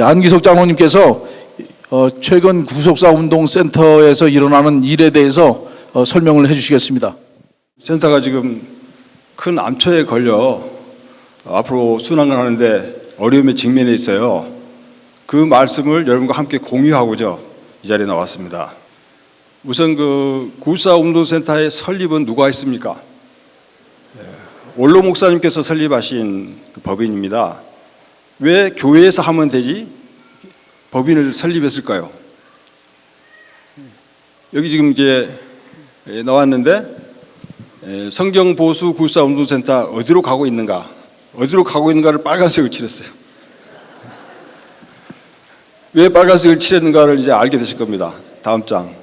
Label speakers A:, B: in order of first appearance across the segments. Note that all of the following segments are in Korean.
A: 안기석 장로님께서 최근 구속사 운동센터에서 일어나는 일에 대해서 설명을 해주시겠습니다.
B: 센터가 지금 큰 암초에 걸려 앞으로 순환을 하는데 어려움에 직면해 있어요. 그 말씀을 여러분과 함께 공유하고자 이 자리에 나왔습니다. 우선 그 구속사 운동센터의 설립은 누가 했습니까? 원로 목사님께서 설립하신 그 법인입니다. 왜 교회에서 하면 되지 법인을 설립했을까요? 여기 지금 이제 나왔는데 성경보수 구속사 운동센터 어디로 가고 있는가? 어디로 가고 있는가를 빨간색을 칠했어요. 왜 빨간색을 칠했는가를 이제 알게 되실 겁니다. 다음 장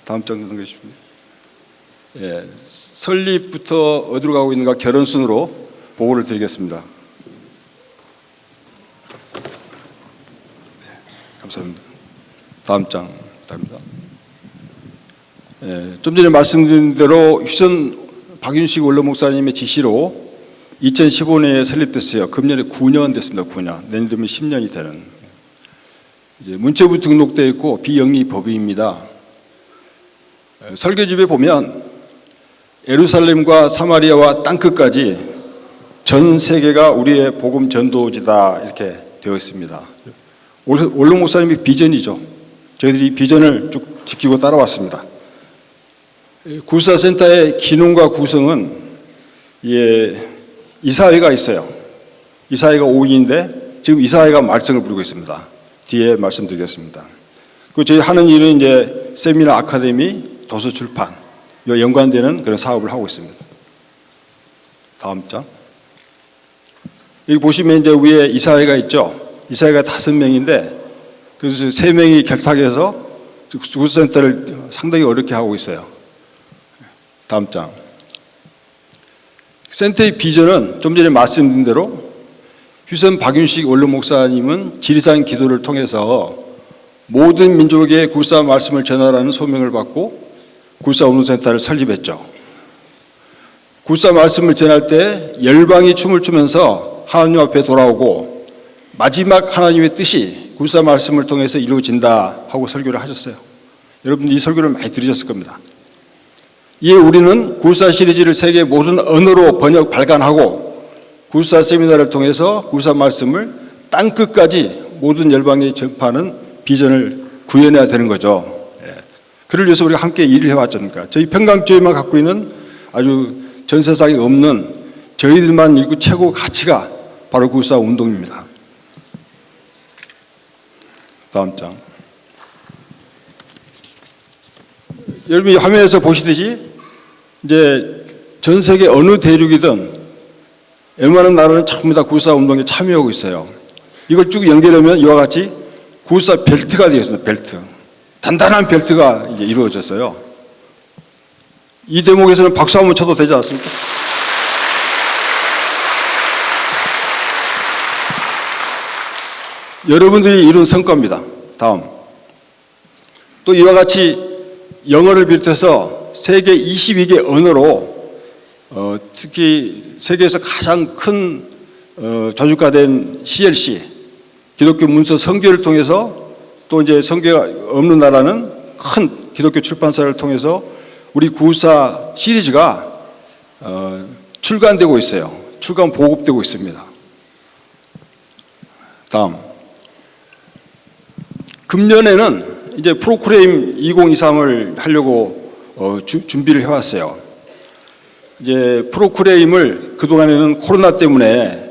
B: 넘겨주십시오. 설립부터 어디로 가고 있는가 결혼순으로 보고를 드리겠습니다. 감사합니다. 다음 장 부탁드립니다. 좀 전에 말씀드린 대로 휴전 박윤식 원로 목사님의 지시로 2015년에 설립됐어요. 금년에 9년 됐습니다. 9년. 내년 되면 10년이 되는. 이제 문체부 등록되어 있고 비영리 법인입니다. 설교집에 보면 예루살렘과 사마리아와 땅끝까지 전 세계가 우리의 복음 전도지다 이렇게 되어 있습니다. 원로 목사님의 비전이죠. 저희들이 이 비전을 쭉 지키고 따라왔습니다. 구속사센터의 기능과 구성은 이사회가 있어요. 이사회가 5인인데 지금 이사회가 말썽을 부리고 있습니다. 뒤에 말씀드리겠습니다. 그리고 저희 하는 일은 이제 세미나 아카데미, 도서 출판 이와 연관되는 그런 사업을 하고 있습니다. 다음 장. 여기 보시면 이제 위에 이사회가 있죠. 이사회가 5명인데 그래서 3명이 결탁해서 구속센터를 상당히 어렵게 하고 있어요. 다음 장. 센터의 비전은 좀 전에 말씀드린 대로 휴전 박윤식 원로 목사님은 지리산 기도를 통해서 모든 민족에게 구속사 말씀을 전하라는 소명을 받고 구속사 운동센터를 설립했죠. 구속사 말씀을 전할 때 열방이 춤을 추면서 하나님 앞에 돌아오고 마지막 하나님의 뜻이 구속사 말씀을 통해서 이루어진다 하고 설교를 하셨어요. 여러분 이 설교를 많이 들으셨을 겁니다. 이에 우리는 구속사 시리즈를 세계 모든 언어로 발간하고 구속사 세미나를 통해서 구속사 말씀을 땅끝까지 모든 열방에 전파하는 비전을 구현해야 되는 거죠. 그를 위해서 우리가 함께 일을 해왔지 않습니까? 저희 평강교회만 갖고 있는 아주 전 세상에 없는 저희들만 읽고 최고 가치가 바로 구속사 운동입니다. 다음 장. 여러분이 화면에서 보시듯이 이제 전 세계 어느 대륙이든 웬만한 나라는 전부 다 구속사 운동에 참여하고 있어요. 이걸 쭉 연결하면 이와 같이 구속사 벨트가 되어 있습니다. 벨트. 단단한 벨트가 이제 이루어졌어요. 이 대목에서는 박수 한번 쳐도 되지 않습니까? 여러분들이 이룬 성과입니다. 다음. 또 이와 같이 영어를 비롯해서 세계 22개 언어로 특히 세계에서 가장 큰 저주가된 CLC 기독교 문서 선교를 통해서 또 이제 선교가 없는 나라는 큰 기독교 출판사를 통해서 우리 구속사 시리즈가 출간되고 있어요. 출간 보급되고 있습니다. 다음. 금년에는 이제 프로크레임 2023을 하려고 준비를 해왔어요. 이제 프로크레임을 그동안에는 코로나 때문에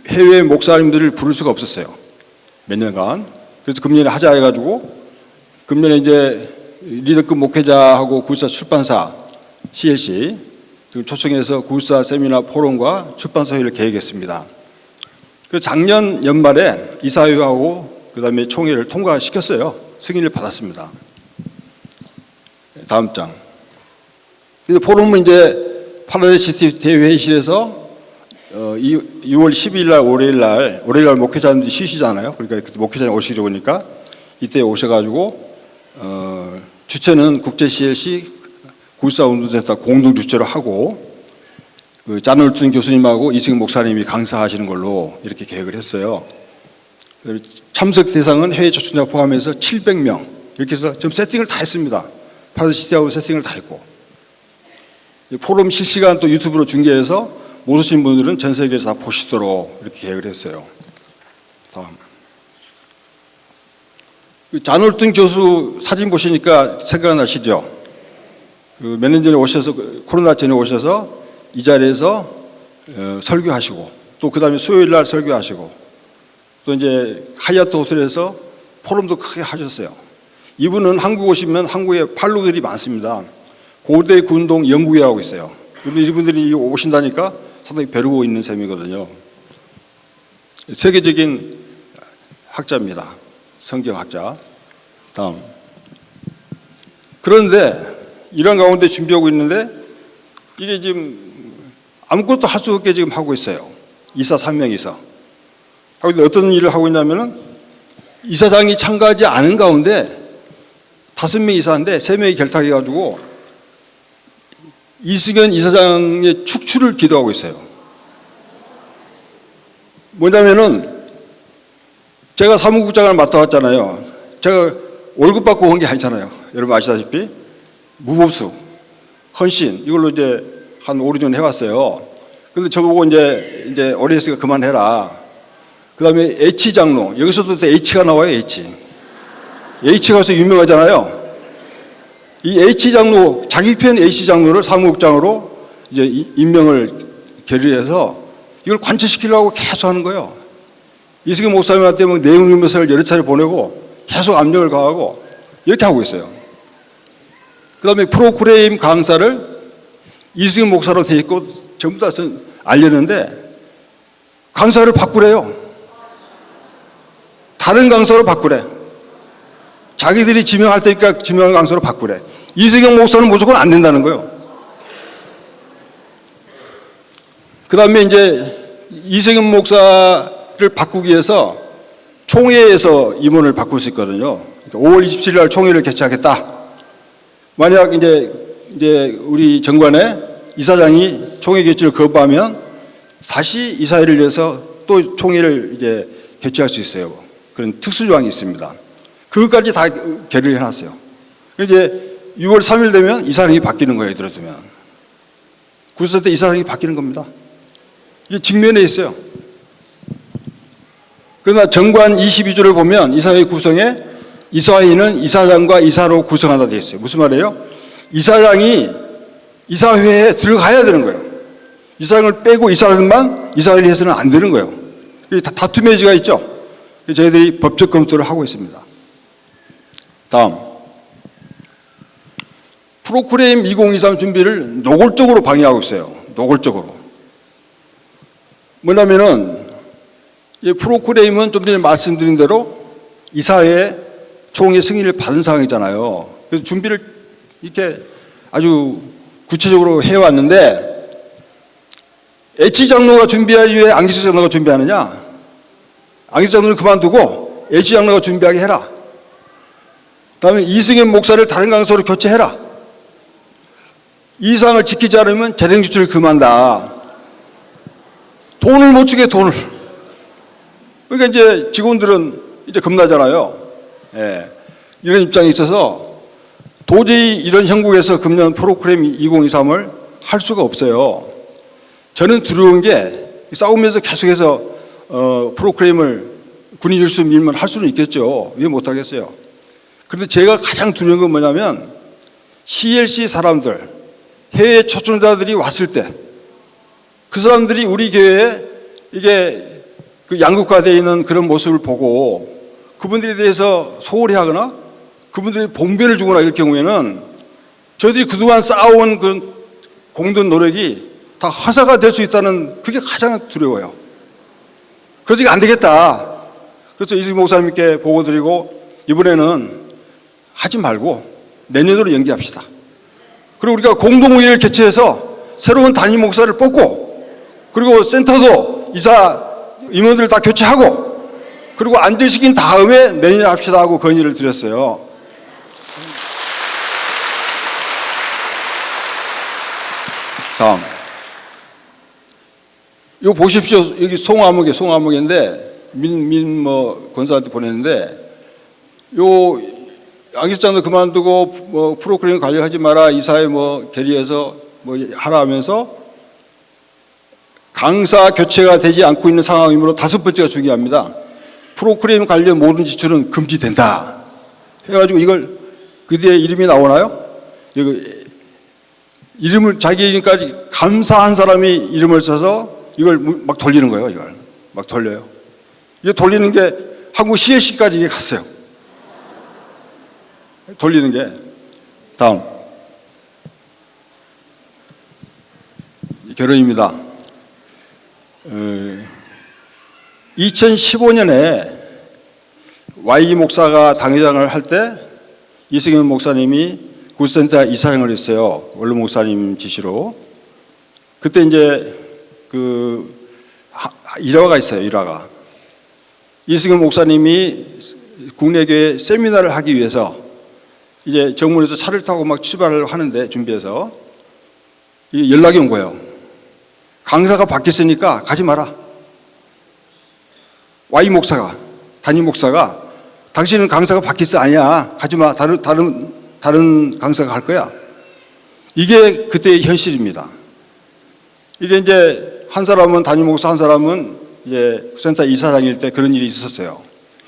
B: 해외 목사님들을 부를 수가 없었어요. 몇 년간. 그래서 금년에 하자 해가지고 금년에 이제 리더급 목회자하고 구속사 출판사 CLC 초청해서 구속사 세미나 포럼과 출판사 회의를 계획했습니다. 그 작년 연말에 이사회하고 그다음에 총회를 통과시켰어요. 승인을 받았습니다. 다음 장. 포럼은 이제 파라다이스시티 대회의실에서 6월 12일 날 월요일 날 목회자님들이 쉬시잖아요. 그러니까 목회자님 오시기 좋으니까 이때 오셔가지고 주최는 국제 CLC 구속사 운동센터 공동 주최로 하고 그 잔올튼 교수님하고 이승희 목사님이 강사하시는 걸로 이렇게 계획을 했어요. 참석 대상은 해외 초청자 포함해서 700명 이렇게 해서 지금 세팅을 다 했습니다. 파라시티하고 세팅을 다 했고 포럼 실시간 또 유튜브로 중계해서 못 오신 분들은 전 세계에서 다 보시도록 이렇게 계획을 했어요. 다음. 잔올등 교수 사진 보시니까 생각나시죠? 몇 년 전에 오셔서 코로나 전에 오셔서 이 자리에서 설교하시고 또 그다음에 수요일 날 설교하시고 또 이제 하얏트 호텔에서 포럼도 크게 하셨어요. 이분은 한국 오시면 한국에 팔로들이 많습니다. 고대 군동 연구회라고 있어요. 이분들이 오신다니까 상당히 벼르고 있는 셈이거든요. 세계적인 학자입니다. 성경학자. 다음. 그런데 이런 가운데 준비하고 있는데 이게 지금 아무것도 할 수 없게 지금 하고 있어요. 이사 3명이서. 그런데 어떤 일을 하고 있냐면은 이사장이 참가하지 않은 가운데 5명 이사인데 3명이 결탁해가지고 이승현 이사장의 축출을 기도하고 있어요. 뭐냐면은 제가 사무국장을 맡아왔잖아요. 제가 월급 받고 온 게 아니잖아요. 여러분 아시다시피 무보수, 헌신 이걸로 이제 한 5, 6년 해왔어요. 근데 저보고 이제 오래 했으니까 그만해라. 그 다음에 H 장로, 여기서도 또 H가 나와요, H. H가 가서 유명하잖아요. 이 H 장로, 자기 편 H 장로를 사무국장으로 이제 임명을 결의해서 이걸 관철시키려고 계속 하는 거예요. 이승현 목사님한테 뭐 내용 유무서를 여러 차례 보내고 계속 압력을 가하고 이렇게 하고 있어요. 그 다음에 프로그램 강사를 이승현 목사로 돼 있고 전부 다 알렸는데 강사를 바꾸래요. 다른 강사로 바꾸래. 자기들이 지명할 테니까 지명한 강사로 바꾸래. 이승현 목사는 무조건 안 된다는 거예요. 그 다음에 이제 이승현 목사를 바꾸기 위해서 총회에서 임원을 바꿀 수 있거든요. 5월 27일 날 총회를 개최하겠다. 만약 이제 우리 정관의 이사장이 총회 개최를 거부하면 다시 이사회를 위해서 또 총회를 이제 개최할 수 있어요. 그런 특수 조항이 있습니다. 그것까지 다 결의를 해놨어요. 이제 6월 3일 되면 이사장이 바뀌는 거예요. 들어두면 구세 때 이사장이 바뀌는 겁니다. 이게 직면에 있어요. 그러나 정관 22조를 보면 이사회 구성에 이사회는 이사장과 이사로 구성한다 되어 있어요. 무슨 말이에요? 이사장이 이사회에 들어가야 되는 거예요. 이사장을 빼고 이사장만 이사회를 해서는 안 되는 거예요. 다툼의 여지가 있죠. 저희들이 법적 검토를 하고 있습니다. 다음. 프로그램 2023 준비를 노골적으로 방해하고 있어요. 노골적으로. 뭐냐면은 이 프로그램은 좀 전에 말씀드린 대로 이사회 총회 승인을 받은 상황이잖아요. 그래서 준비를 이렇게 아주 구체적으로 해왔는데 H 장로가 준비하지 왜 안기수 장로가 준비하느냐? 안기수 장로를 그만두고 H 장로가 준비하게 해라. 그다음에 이승현 목사를 다른 강사로 교체해라. 이 사항을 지키지 않으면 재령 지출을 금한다. 돈을 못 주게 돈을. 그러니까 이제 직원들은 이제 겁나잖아요. 예. 이런 입장이 있어서 도저히 이런 형국에서 금년 프로그램 2023을 할 수가 없어요. 저는 두려운 게 싸우면서 계속해서 프로그램을 군인질서 밀면 할 수는 있겠죠. 왜 못하겠어요. 그런데 제가 가장 두려운 건 뭐냐면 CLC 사람들, 해외 초청자들이 왔을 때 그 사람들이 우리 교회에 이게 그 양극화되어 있는 그런 모습을 보고 그분들에 대해서 소홀히 하거나 그분들이 봉변을 주거나 이럴 경우에는 저희들이 그동안 쌓아온 그 공든 노력이 다 허사가 될 수 있다는 그게 가장 두려워요. 그래서 이게 안 되겠다. 그래서 이승희 목사님께 보고 드리고 이번에는 하지 말고 내년으로 연기합시다. 그리고 우리가 공동회의를 개최해서 새로운 담임 목사를 뽑고 그리고 센터도 이사 임원들을 다 교체하고 그리고 안정시킨 다음에 내년에 합시다 하고 건의를 드렸어요. 다음. 이거 보십시오. 여기 송화목인데 뭐 권사한테 보냈는데 요 양기장도 그만두고 뭐 프로그램 관리하지 마라 이사회 뭐 결의해서 뭐 하라 하면서 강사 교체가 되지 않고 있는 상황이므로 5번째가 중요합니다. 프로그램 관련 모든 지출은 금지된다. 해가지고 이걸 그 뒤에 이름이 나오나요? 이거 이름을 자기 이름까지 감사한 사람이 이름을 써서 이걸 막 돌리는 거예요. 이걸 막 돌려요. 이게 돌리는 게 한국 CSC까지 이게 갔어요. 돌리는 게. 다음 결혼입니다. 2015년에 Y 목사가 당회장을 할 때 이승현 목사님이 구센터 이사행을 했어요. 원로 목사님 지시로. 그때 이제 그 일화가 있어요. 일화가. 이승현 목사님이 국내교회 세미나를 하기 위해서 이제 정문에서 차를 타고 막 출발을 하는데 준비해서 이게 연락이 온 거예요. 강사가 바뀌었으니까 가지 마라. Y 목사가, 담임 목사가 당신은 강사가 바뀌었어. 아니야. 가지 마. 다른 강사가 갈 거야. 이게 그때의 현실입니다. 이게 이제 한 사람은 담임 목사, 한 사람은 이제 센터 이사장일 때 그런 일이 있었어요.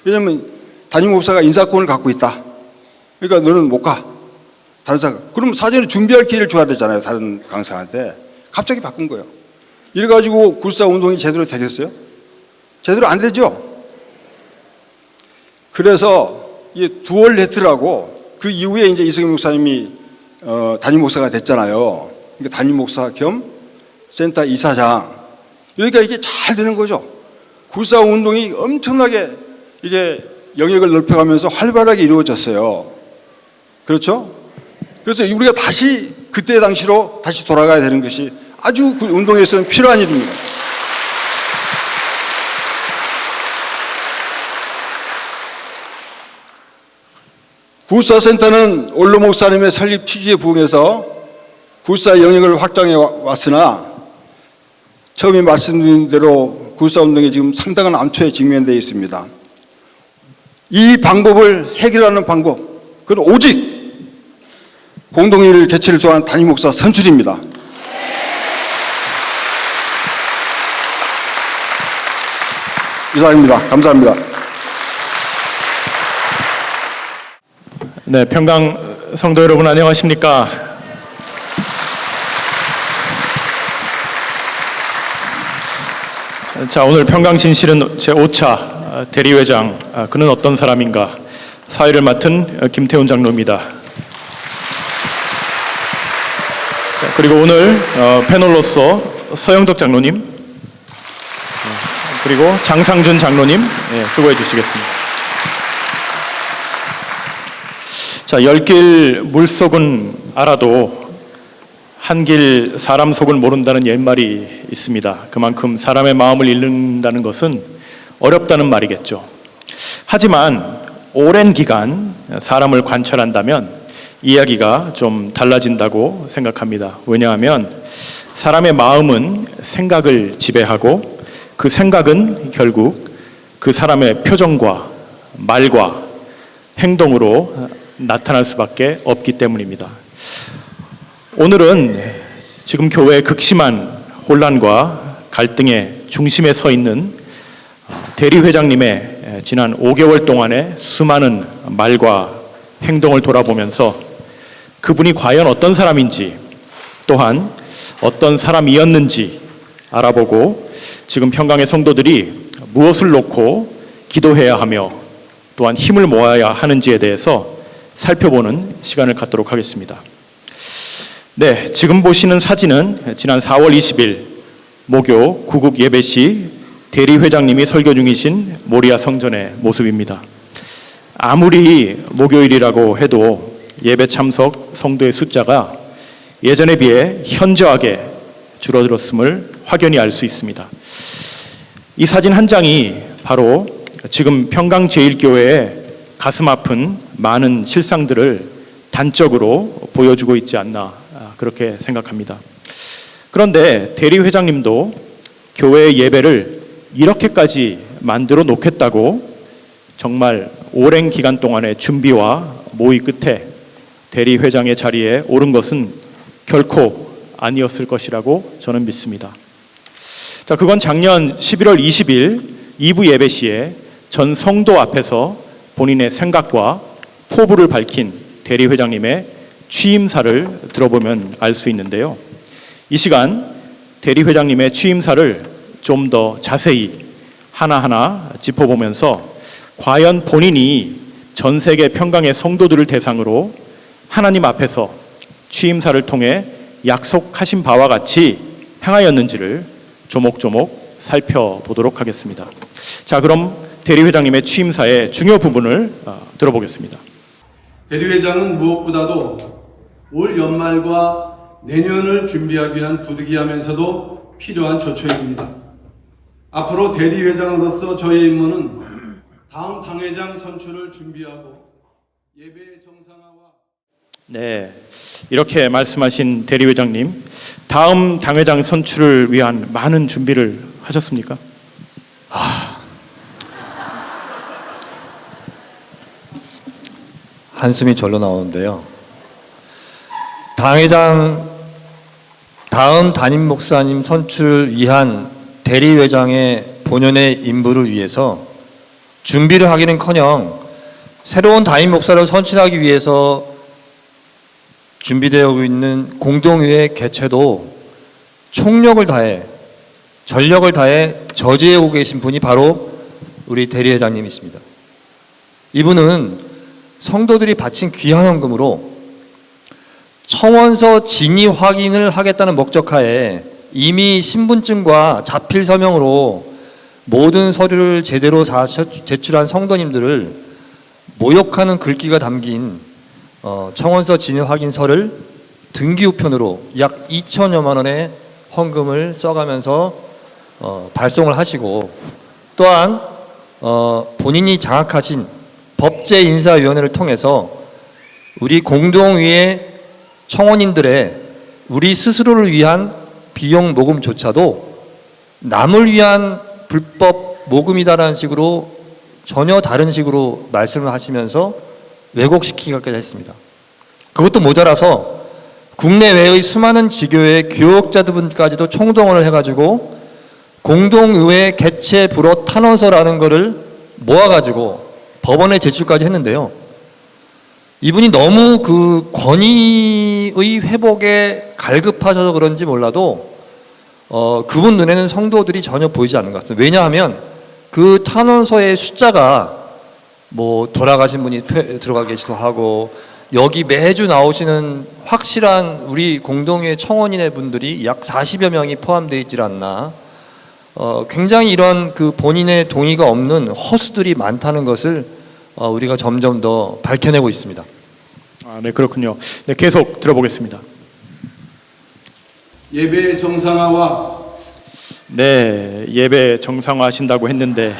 B: 왜냐하면 담임 목사가 인사권을 갖고 있다. 그러니까 너는 못 가. 다른 사람. 그럼 사전에 준비할 기회를 줘야 되잖아요. 다른 강사한테. 갑자기 바꾼 거예요. 이래가지고 굴사 운동이 제대로 되겠어요? 제대로 안 되죠? 그래서 이 두얼 레트라고 그 이후에 이제 이승현 목사님이 담임 목사가 됐잖아요. 그러니까 담임 목사 겸 센터 이사장. 그러니까 이게 잘 되는 거죠. 굴사 운동이 엄청나게 이게 영역을 넓혀가면서 활발하게 이루어졌어요. 그렇죠? 그래서 우리가 다시 그때 당시로 다시 돌아가야 되는 것이 아주 그 운동에서는 필요한 일입니다. 굴사센터는 원로 목사님의 설립 취지에 부응해서 굴사 영역을 확장해 왔으나 처음에 말씀드린 대로 굴사 운동이 지금 상당한 암초에 직면되어 있습니다. 이 방법을 해결하는 방법, 그건 오직 공동회의를 개최를 통한 담임 목사 선출입니다. 이상입니다. 감사합니다.
C: 네, 평강 성도 여러분 안녕하십니까? 자, 오늘 평강 진실은 제5차 대리회장, 그는 어떤 사람인가? 사회를 맡은 김태훈 장로입니다. 자, 그리고 오늘 패널로서 서영덕 장로님, 그리고 장상준 장로님 수고해 주시겠습니다. 자, 열길 물속은 알아도 한길 사람 속을 모른다는 옛말이 있습니다. 그만큼 사람의 마음을 읽는다는 것은 어렵다는 말이겠죠. 하지만 오랜 기간 사람을 관찰한다면 이야기가 좀 달라진다고 생각합니다. 왜냐하면 사람의 마음은 생각을 지배하고 그 생각은 결국 그 사람의 표정과 말과 행동으로 나타날 수밖에 없기 때문입니다. 오늘은 지금 교회의 극심한 혼란과 갈등의 중심에 서 있는 대리회장님의 지난 5개월 동안의 수많은 말과 행동을 돌아보면서 그분이 과연 어떤 사람인지 또한 어떤 사람이었는지 알아보고 지금 평강의 성도들이 무엇을 놓고 기도해야 하며 또한 힘을 모아야 하는지에 대해서 살펴보는 시간을 갖도록 하겠습니다. 네, 지금 보시는 사진은 지난 4월 20일 모교 구국 예배 시 대리회장님이 설교 중이신 모리아 성전의 모습입니다. 아무리 목요일이라고 해도 예배 참석 성도의 숫자가 예전에 비해 현저하게 줄어들었음을 확연히 알 수 있습니다. 이 사진 한 장이 바로 지금 평강제일교회의 가슴 아픈 많은 실상들을 단적으로 보여주고 있지 않나 그렇게 생각합니다. 그런데 대리회장님도 교회의 예배를 이렇게까지 만들어 놓겠다고 정말 오랜 기간 동안의 준비와 모의 끝에 대리회장의 자리에 오른 것은 결코 아니었을 것이라고 저는 믿습니다. 자, 그건 작년 11월 20일 2부 예배 시에 전 성도 앞에서 본인의 생각과 포부를 밝힌 대리회장님의 취임사를 들어보면 알 수 있는데요. 이 시간 대리회장님의 취임사를 좀 더 자세히 하나하나 짚어보면서 과연 본인이 전 세계 평강의 성도들을 대상으로 하나님 앞에서 취임사를 통해 약속하신 바와 같이 행하였는지를 조목조목 살펴보도록 하겠습니다. 자, 그럼 대리회장님의 취임사의 중요 부분을 들어보겠습니다.
D: 대리회장은 무엇보다도 올 연말과 내년을 준비하기 위한 부득이하면서도 필요한 조처입니다. 앞으로 대리회장으로서 저의 임무는 다음 당회장 선출을 준비하고 예배 정상화와
C: 네, 이렇게 말씀하신 대리회장님, 다음 당회장 선출을 위한 많은 준비를 하셨습니까?
E: 한숨이 절로 나오는데요. 당회장 다음 담임 목사님 선출을 위한 대리회장의 본연의 임무를 위해서 준비를 하기는커녕 새로운 담임 목사를 선출하기 위해서 준비되어 있는 공동회의 개최도 총력을 다해 전력을 다해 저지해 오고 계신 분이 바로 우리 대리회장님이십니다. 이분은 성도들이 바친 귀한 헌금으로 청원서 진위 확인을 하겠다는 목적하에 이미 신분증과 자필 서명으로 모든 서류를 제대로 다 제출한 성도님들을 모욕하는 글귀가 담긴 청원서 진위 확인서를 등기 우편으로 약 2천여만 원의 헌금을 써가면서 발송을 하시고, 또한 본인이 장악하신 법제인사위원회를 통해서 우리 공동위의 청원인들의 우리 스스로를 위한 비용 모금조차도 남을 위한 불법 모금이다라는 식으로 전혀 다른 식으로 말씀을 하시면서 왜곡시키기까지 했습니다. 그것도 모자라서 국내외의 수많은 지교회 교역자들분까지도 총동원을 해가지고 공동의회 개최 불허 탄원서라는 거를 모아가지고 법원에 제출까지 했는데요. 이분이 너무 그 권위의 회복에 갈급하셔서 그런지 몰라도 그분 눈에는 성도들이 전혀 보이지 않는 것 같습니다. 왜냐하면 그 탄원서의 숫자가 뭐 돌아가신 분이 들어가 계시도 하고, 여기 매주 나오시는 확실한 우리 공동회 청원인의 분들이 약 40여 명이 포함되어 있질 않나, 굉장히 이런 그 본인의 동의가 없는 허수들이 많다는 것을 우리가 점점 더 밝혀내고 있습니다.
C: 네, 그렇군요. 네, 계속 들어보겠습니다.
D: 예배 정상화와
C: 네, 예배 정상화하신다고 했는데,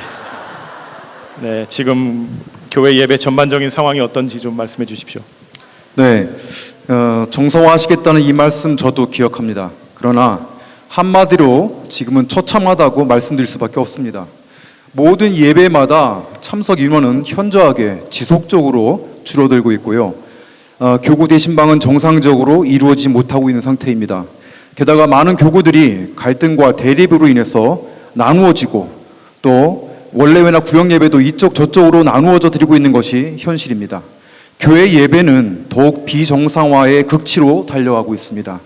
C: 네, 지금 교회 예배 전반적인 상황이 어떤지 좀 말씀해 주십시오.
F: 네, 정상화하시겠다는 이 말씀 저도 기억합니다. 그러나 한마디로 지금은 처참하다고 말씀드릴 수밖에 없습니다. 모든 예배마다 참석 인원은 현저하게 지속적으로 줄어들고 있고요. 교구 대신방은 정상적으로 이루어지지 못하고 있는 상태입니다. 게다가 많은 교구들이 갈등과 대립으로 인해서 나누어지고, 또 원래회나 구역예배도 이쪽 저쪽으로 나누어져 드리고 있는 것이 현실입니다. 교회 예배는 더욱 비정상화의 극치로 달려가고 있습니다.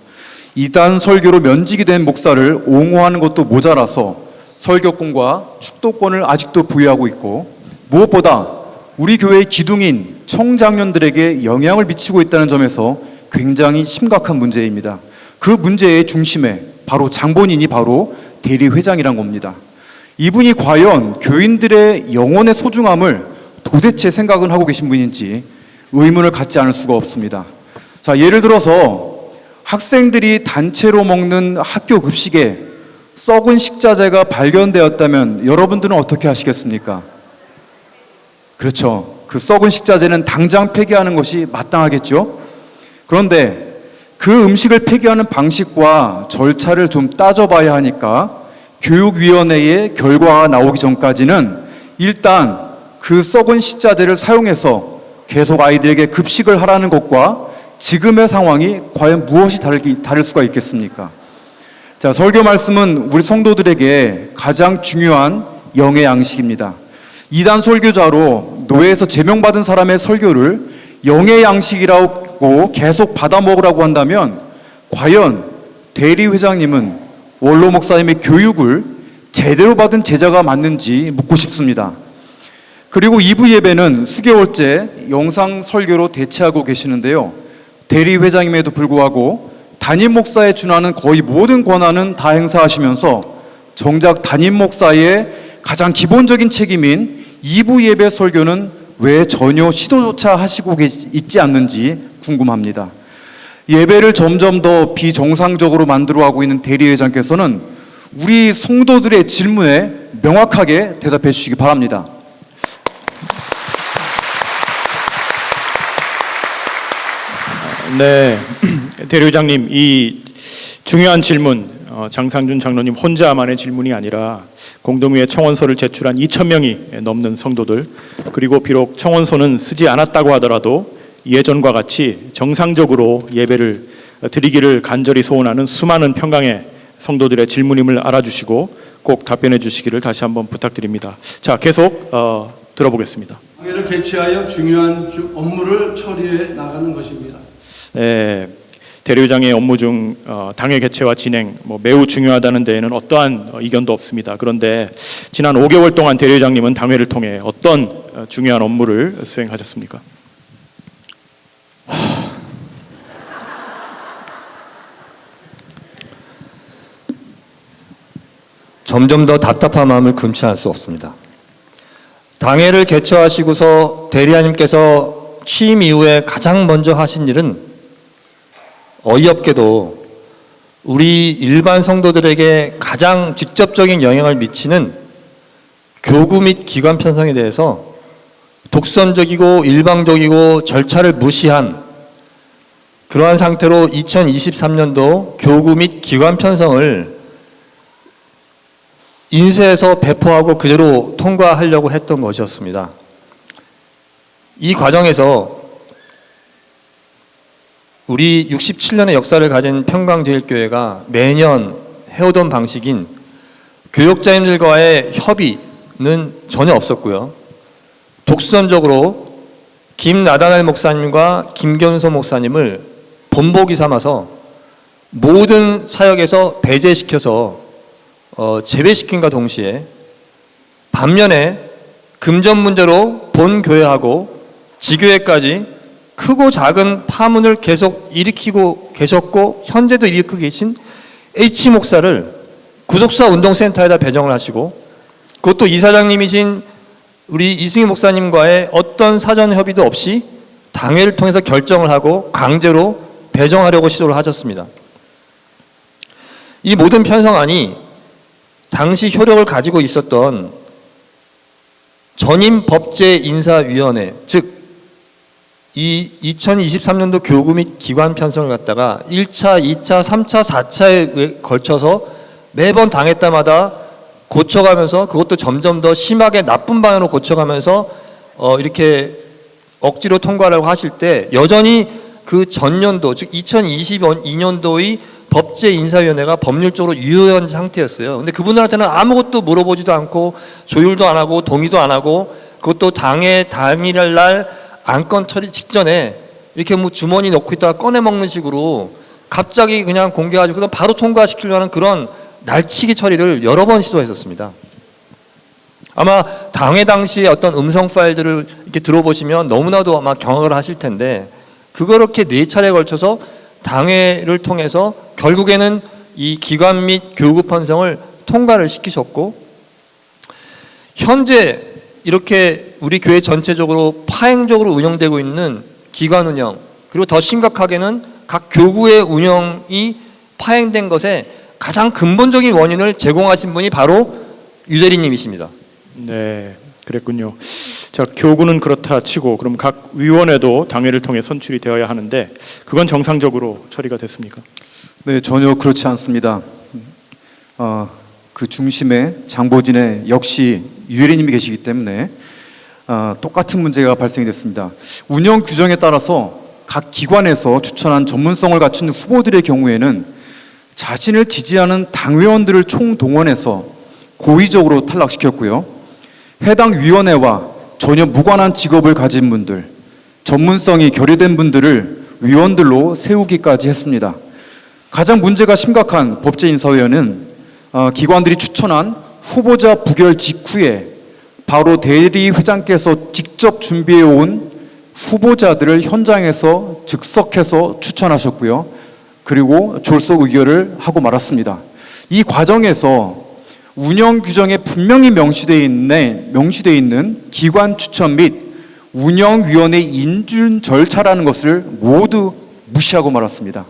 F: 이단 설교로 면직이 된 목사를 옹호하는 것도 모자라서 설교권과 축도권을 아직도 부여하고 있고, 무엇보다 우리 교회의 기둥인 청장년들에게 영향을 미치고 있다는 점에서 굉장히 심각한 문제입니다. 그 문제의 중심에 바로 장본인이 바로 대리회장이란 겁니다. 이분이 과연 교인들의 영혼의 소중함을 도대체 생각은 하고 계신 분인지 의문을 갖지 않을 수가 없습니다. 자, 예를 들어서 학생들이 단체로 먹는 학교 급식에 썩은 식자재가 발견되었다면 여러분들은 어떻게 하시겠습니까? 그렇죠. 그 썩은 식자재는 당장 폐기하는 것이 마땅하겠죠. 그런데 그 음식을 폐기하는 방식과 절차를 좀 따져봐야 하니까 교육위원회의 결과가 나오기 전까지는 일단 그 썩은 식자재를 사용해서 계속 아이들에게 급식을 하라는 것과 지금의 상황이 과연 무엇이 다를 수가 있겠습니까? 자, 설교 말씀은 우리 성도들에게 가장 중요한 영의 양식입니다. 이단 설교자로 노예에서 제명받은 사람의 설교를 영의 양식이라고 계속 받아 먹으라고 한다면 과연 대리 회장님은 원로 목사님의 교육을 제대로 받은 제자가 맞는지 묻고 싶습니다. 그리고 2부 예배는 수개월째 영상 설교로 대체하고 계시는데요. 대리 회장임에도 불구하고 담임 목사에 준하는 거의 모든 권한은 다 행사하시면서 정작 담임 목사의 가장 기본적인 책임인 2부 예배 설교는 왜 전혀 시도조차 하시고 있지 않는지 궁금합니다. 예배를 점점 더 비정상적으로 만들어가고 있는 대리회장께서는 우리 성도들의 질문에 명확하게 대답해 주시기 바랍니다.
C: 네, 대리회장님, 이 중요한 질문, 장상준 장로님 혼자만의 질문이 아니라 공동위에 청원서를 제출한 2,000명이 넘는 성도들, 그리고 비록 청원서는 쓰지 않았다고 하더라도 예전과 같이 정상적으로 예배를 드리기를 간절히 소원하는 수많은 평강의 성도들의 질문임을 알아주시고 꼭 답변해 주시기를 다시 한번 부탁드립니다. 자, 계속 들어보겠습니다.
D: 당회를 개최하여 중요한 업무를 처리해 나가는 것입니다.
C: 대리회장의 업무 중 당회 개최와 진행 매우 중요하다는 데에는 어떠한 이견도 없습니다. 그런데 지난 5개월 동안 대리회장님은 당회를 통해 어떤 중요한 업무를 수행하셨습니까?
E: 점점 더 답답한 마음을 금치할 수 없습니다. 당회를 개최하시고서 대리하님께서 취임 이후에 가장 먼저 하신 일은 어이없게도 우리 일반 성도들에게 가장 직접적인 영향을 미치는 교구 및 기관 편성에 대해서 독선적이고 일방적이고 절차를 무시한 그러한 상태로 2023년도 교구 및 기관 편성을 인쇄해서 배포하고 그대로 통과하려고 했던 것이었습니다. 이 과정에서 우리 67년의 역사를 가진 평강제일교회가 매년 해오던 방식인 교역자님들과의 협의는 전혀 없었고요. 독선적으로 김나다날 목사님과 김견서 목사님을 본보기 삼아서 모든 사역에서 배제시켜서 제외시킨과 동시에 반면에 금전 문제로 본 교회하고 지교회까지 크고 작은 파문을 계속 일으키고 계셨고 현재도 일으키고 계신 H 목사를 구속사 운동센터에다 배정을 하시고 그것도 이사장님이신 우리 이승희 목사님과의 어떤 사전 협의도 없이 당회를 통해서 결정을 하고 강제로 배정하려고 시도를 하셨습니다. 이 모든 편성안이 당시 효력을 가지고 있었던 전임 법제인사위원회, 즉 이 2023년도 교구 및 기관 편성을 갖다가 1차, 2차, 3차, 4차에 걸쳐서 매번 당회 때마다 고쳐가면서 그것도 점점 더 심하게 나쁜 방향으로 고쳐가면서 이렇게 억지로 통과하려고 하실 때 여전히 그 전년도, 즉 2022년도의 법제인사위원회가 법률적으로 유효한 상태였어요. 근데 그분들한테는 아무것도 물어보지도 않고 조율도 안 하고 동의도 안 하고 그것도 당일 날 안건 처리 직전에 이렇게 뭐 주머니 넣고 있다가 꺼내 먹는 식으로 갑자기 그냥 공개가지고 바로 통과시키려고 하는 그런 날치기 처리를 여러 번 시도했었습니다. 아마 당회 당시에 어떤 음성 파일들을 이렇게 들어보시면 너무나도 아마 경악을 하실 텐데 그렇게 4차례에 걸쳐서 당회를 통해서 결국에는 이 기관 및 교구 편성을 통과를 시키셨고 현재 이렇게 우리 교회 전체적으로 파행적으로 운영되고 있는 기관 운영 그리고 더 심각하게는 각 교구의 운영이 파행된 것에 가장 근본적인 원인을 제공하신 분이 바로 유대리님이십니다.
C: 네, 그랬군요. 자, 교구는 그렇다 치고 그럼 각 위원회도 당회를 통해 선출이 되어야 하는데 그건 정상적으로 처리가 됐습니까?
F: 네, 전혀 그렇지 않습니다. 그 중심에 장보진의 역시 유혜리님이 계시기 때문에 똑같은 문제가 발생이 됐습니다. 운영 규정에 따라서 각 기관에서 추천한 전문성을 갖춘 후보들의 경우에는 자신을 지지하는 당회원들을 총동원해서 고의적으로 탈락시켰고요. 해당 위원회와 전혀 무관한 직업을 가진 분들, 전문성이 결여된 분들을 위원들로 세우기까지 했습니다. 가장 문제가 심각한 법제인사위원회는 기관들이 추천한 후보자 부결 직후에 바로 대리회장께서 직접 준비해온 후보자들을 현장에서 즉석해서 추천하셨고요. 그리고 졸속 의결을 하고 말았습니다. 이 과정에서 운영 규정에 분명히 명시되어 있는 기관 추천 및 운영위원회 인준 절차라는 것을 모두 무시하고 말았습니다.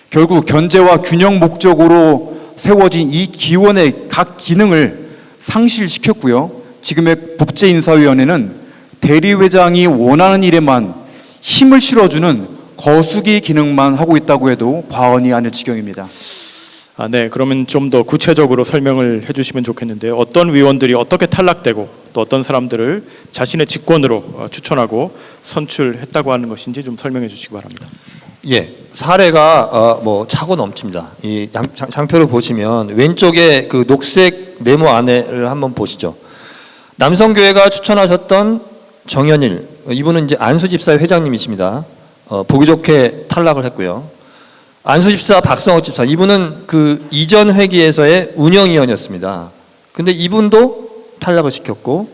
F: 결국 견제와 균형 목적으로 세워진 이 기원의 각 기능을 상실시켰고요. 지금의 법제인사위원회는 대리회장이 원하는 일에만 힘을 실어주는 거수기 기능만 하고 있다고 해도 과언이 아닐 지경입니다.
C: 네, 그러면 좀 더 구체적으로 설명을 해주시면 좋겠는데요. 어떤 위원들이 어떻게 탈락되고 또 어떤 사람들을 자신의 직권으로 추천하고 선출했다고 하는 것인지 좀 설명해 주시기 바랍니다.
E: 예, 사례가 차고 넘칩니다. 이 장표를 보시면 왼쪽에 그 녹색 네모 안에를 한번 보시죠. 남성교회가 추천하셨던 정현일, 이분은 이제 안수집사의 회장님이십니다. 보기 좋게 탈락을 했고요. 안수집사 박성호 집사, 이분은 그 이전 회기에서의 운영위원이었습니다. 근데 이분도 탈락을 시켰고,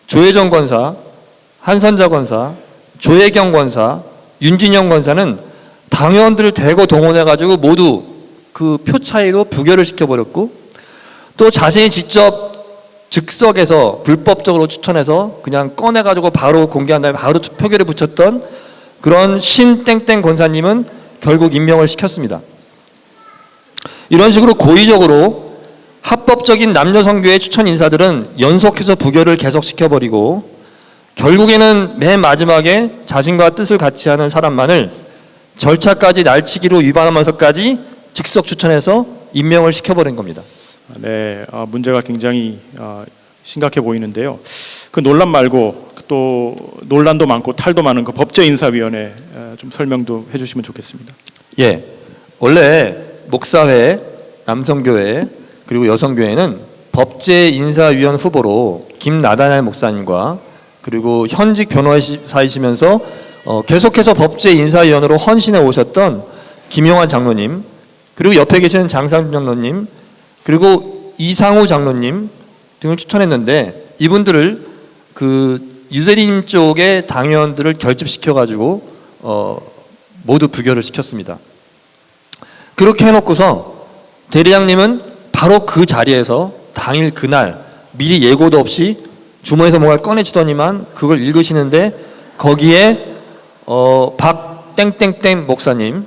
E: 조혜정 권사, 한선자 권사, 조혜경 권사, 윤진영 권사는 당원들을 대거 동원해가지고 모두 그 표 차이로 부결을 시켜버렸고, 또 자신이 직접 즉석에서 불법적으로 추천해서 그냥 꺼내가지고 바로 공개한 다음에 바로 표결에 붙였던 그런 신땡땡 권사님은 결국 임명을 시켰습니다. 이런 식으로 고의적으로 합법적인 남녀성교회 추천 인사들은 연속해서 부결을 계속시켜버리고 결국에는 맨 마지막에 자신과 뜻을 같이 하는 사람만을 절차까지 날치기로 위반하면서까지 즉석 추천해서 임명을 시켜버린 겁니다.
C: 네, 문제가 굉장히 심각해 보이는데요. 그 논란 말고 또 논란도 많고 탈도 많은 그 법제인사위원회 좀 설명도 해주시면 좋겠습니다.
E: 예, 원래 목사회, 남성교회 그리고 여성교회는 법제인사위원 후보로 김나다냐 목사님과 그리고 현직 변호사이시면서 계속해서 법제인사위원으로 헌신해 오셨던 김용환 장로님, 그리고 옆에 계시는 장상준 장로님, 그리고 이상우 장로님 등을 추천했는데 이분들을 그 유대림 쪽의 당원들을 결집시켜가지고 모두 부결을 시켰습니다. 그렇게 해놓고서 대리장님은 바로 그 자리에서 당일 그날 미리 예고도 없이 주머니에서 뭔가 꺼내치더니만 그걸 읽으시는데 거기에 박땡땡땡 목사님,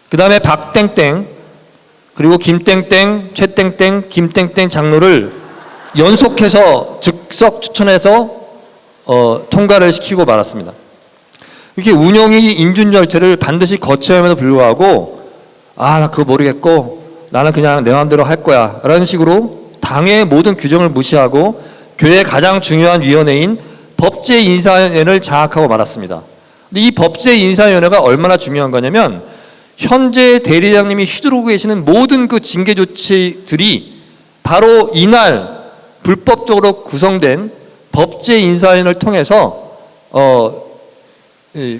E: 그 다음에 박땡땡, 그리고 김땡땡, 최땡땡, 김땡땡 장로를 연속해서 즉석 추천해서 통과를 시키고 말았습니다. 이렇게 운영위 인준 절차를 반드시 거쳐야 함에도 불구하고 나 그거 모르겠고 나는 그냥 내 마음대로 할 거야 라는 식으로 당의 모든 규정을 무시하고 교회의 가장 중요한 위원회인 법제인사위원회를 장악하고 말았습니다. 근데 이 법제인사위원회가 얼마나 중요한 거냐면 현재 대리장님이 휘두르고 계시는 모든 그 징계 조치들이 바로 이날 불법적으로 구성된 법제인사위원회를 통해서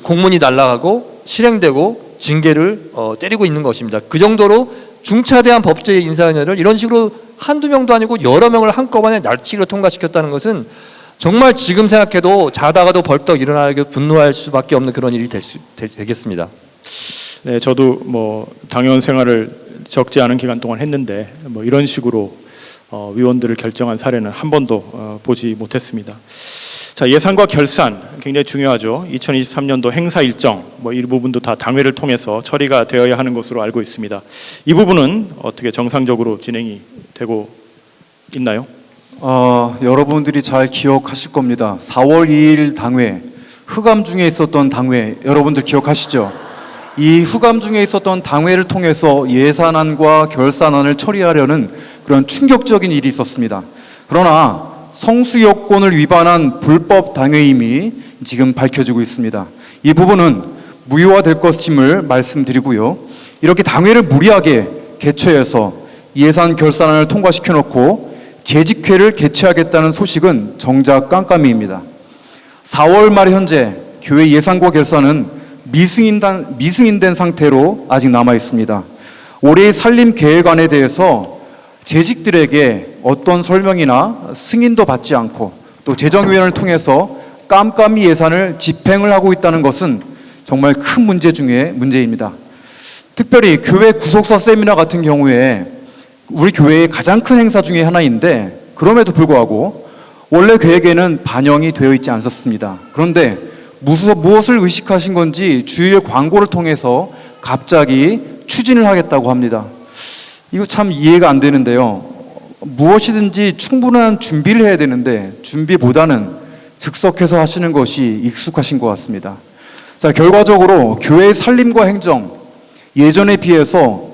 E: 공문이 날아가고 실행되고 징계를 때리고 있는 것입니다. 그 정도로 중차대한 법제인사위원회를 이런 식으로 한두 명도 아니고 여러 명을 한꺼번에 날치기로 통과시켰다는 것은 정말 지금 생각해도 자다가도 벌떡 일어나게 분노할 수밖에 없는 그런 일이 되겠습니다.
C: 네, 저도 당원 생활을 적지 않은 기간 동안 했는데 이런 식으로 위원들을 결정한 사례는 한 번도 보지 못했습니다. 자, 예산과 결산 굉장히 중요하죠. 2023년도 행사 일정 이 부분도 다 당회를 통해서 처리가 되어야 하는 것으로 알고 있습니다. 이 부분은 어떻게 정상적으로 진행이 되고 있나요?
F: 여러분들이 잘 기억하실 겁니다. 4월 2일 당회, 흑암 중에 있었던 당회 여러분들 기억하시죠? 이 후감 중에 있었던 당회를 통해서 예산안과 결산안을 처리하려는 그런 충격적인 일이 있었습니다. 그러나 성수여권을 위반한 불법 당회임이 지금 밝혀지고 있습니다. 이 부분은 무효화될 것임을 말씀드리고요. 이렇게 당회를 무리하게 개최해서 예산 결산안을 통과시켜놓고 재직회를 개최하겠다는 소식은 정작 깜깜이입니다. 4월 말 현재 교회 예산과 결산은 미승인된 상태로 아직 남아 있습니다. 올해의 살림 계획안에 대해서 재직들에게 어떤 설명이나 승인도 받지 않고 또 재정위원회를 통해서 깜깜이 예산을 집행을 하고 있다는 것은 정말 큰 문제 중에 문제입니다. 특별히 교회 구속사 세미나 같은 경우에 우리 교회의 가장 큰 행사 중에 하나인데 그럼에도 불구하고 원래 계획에는 반영이 되어 있지 않았습니다. 그런데 무엇을 의식하신 건지 주일 광고를 통해서 갑자기 추진을 하겠다고 합니다. 이거 참 이해가 안 되는데요. 무엇이든지 충분한 준비를 해야 되는데 준비보다는 즉석해서 하시는 것이 익숙하신 것 같습니다. 자, 결과적으로 교회의 살림과 행정 예전에 비해서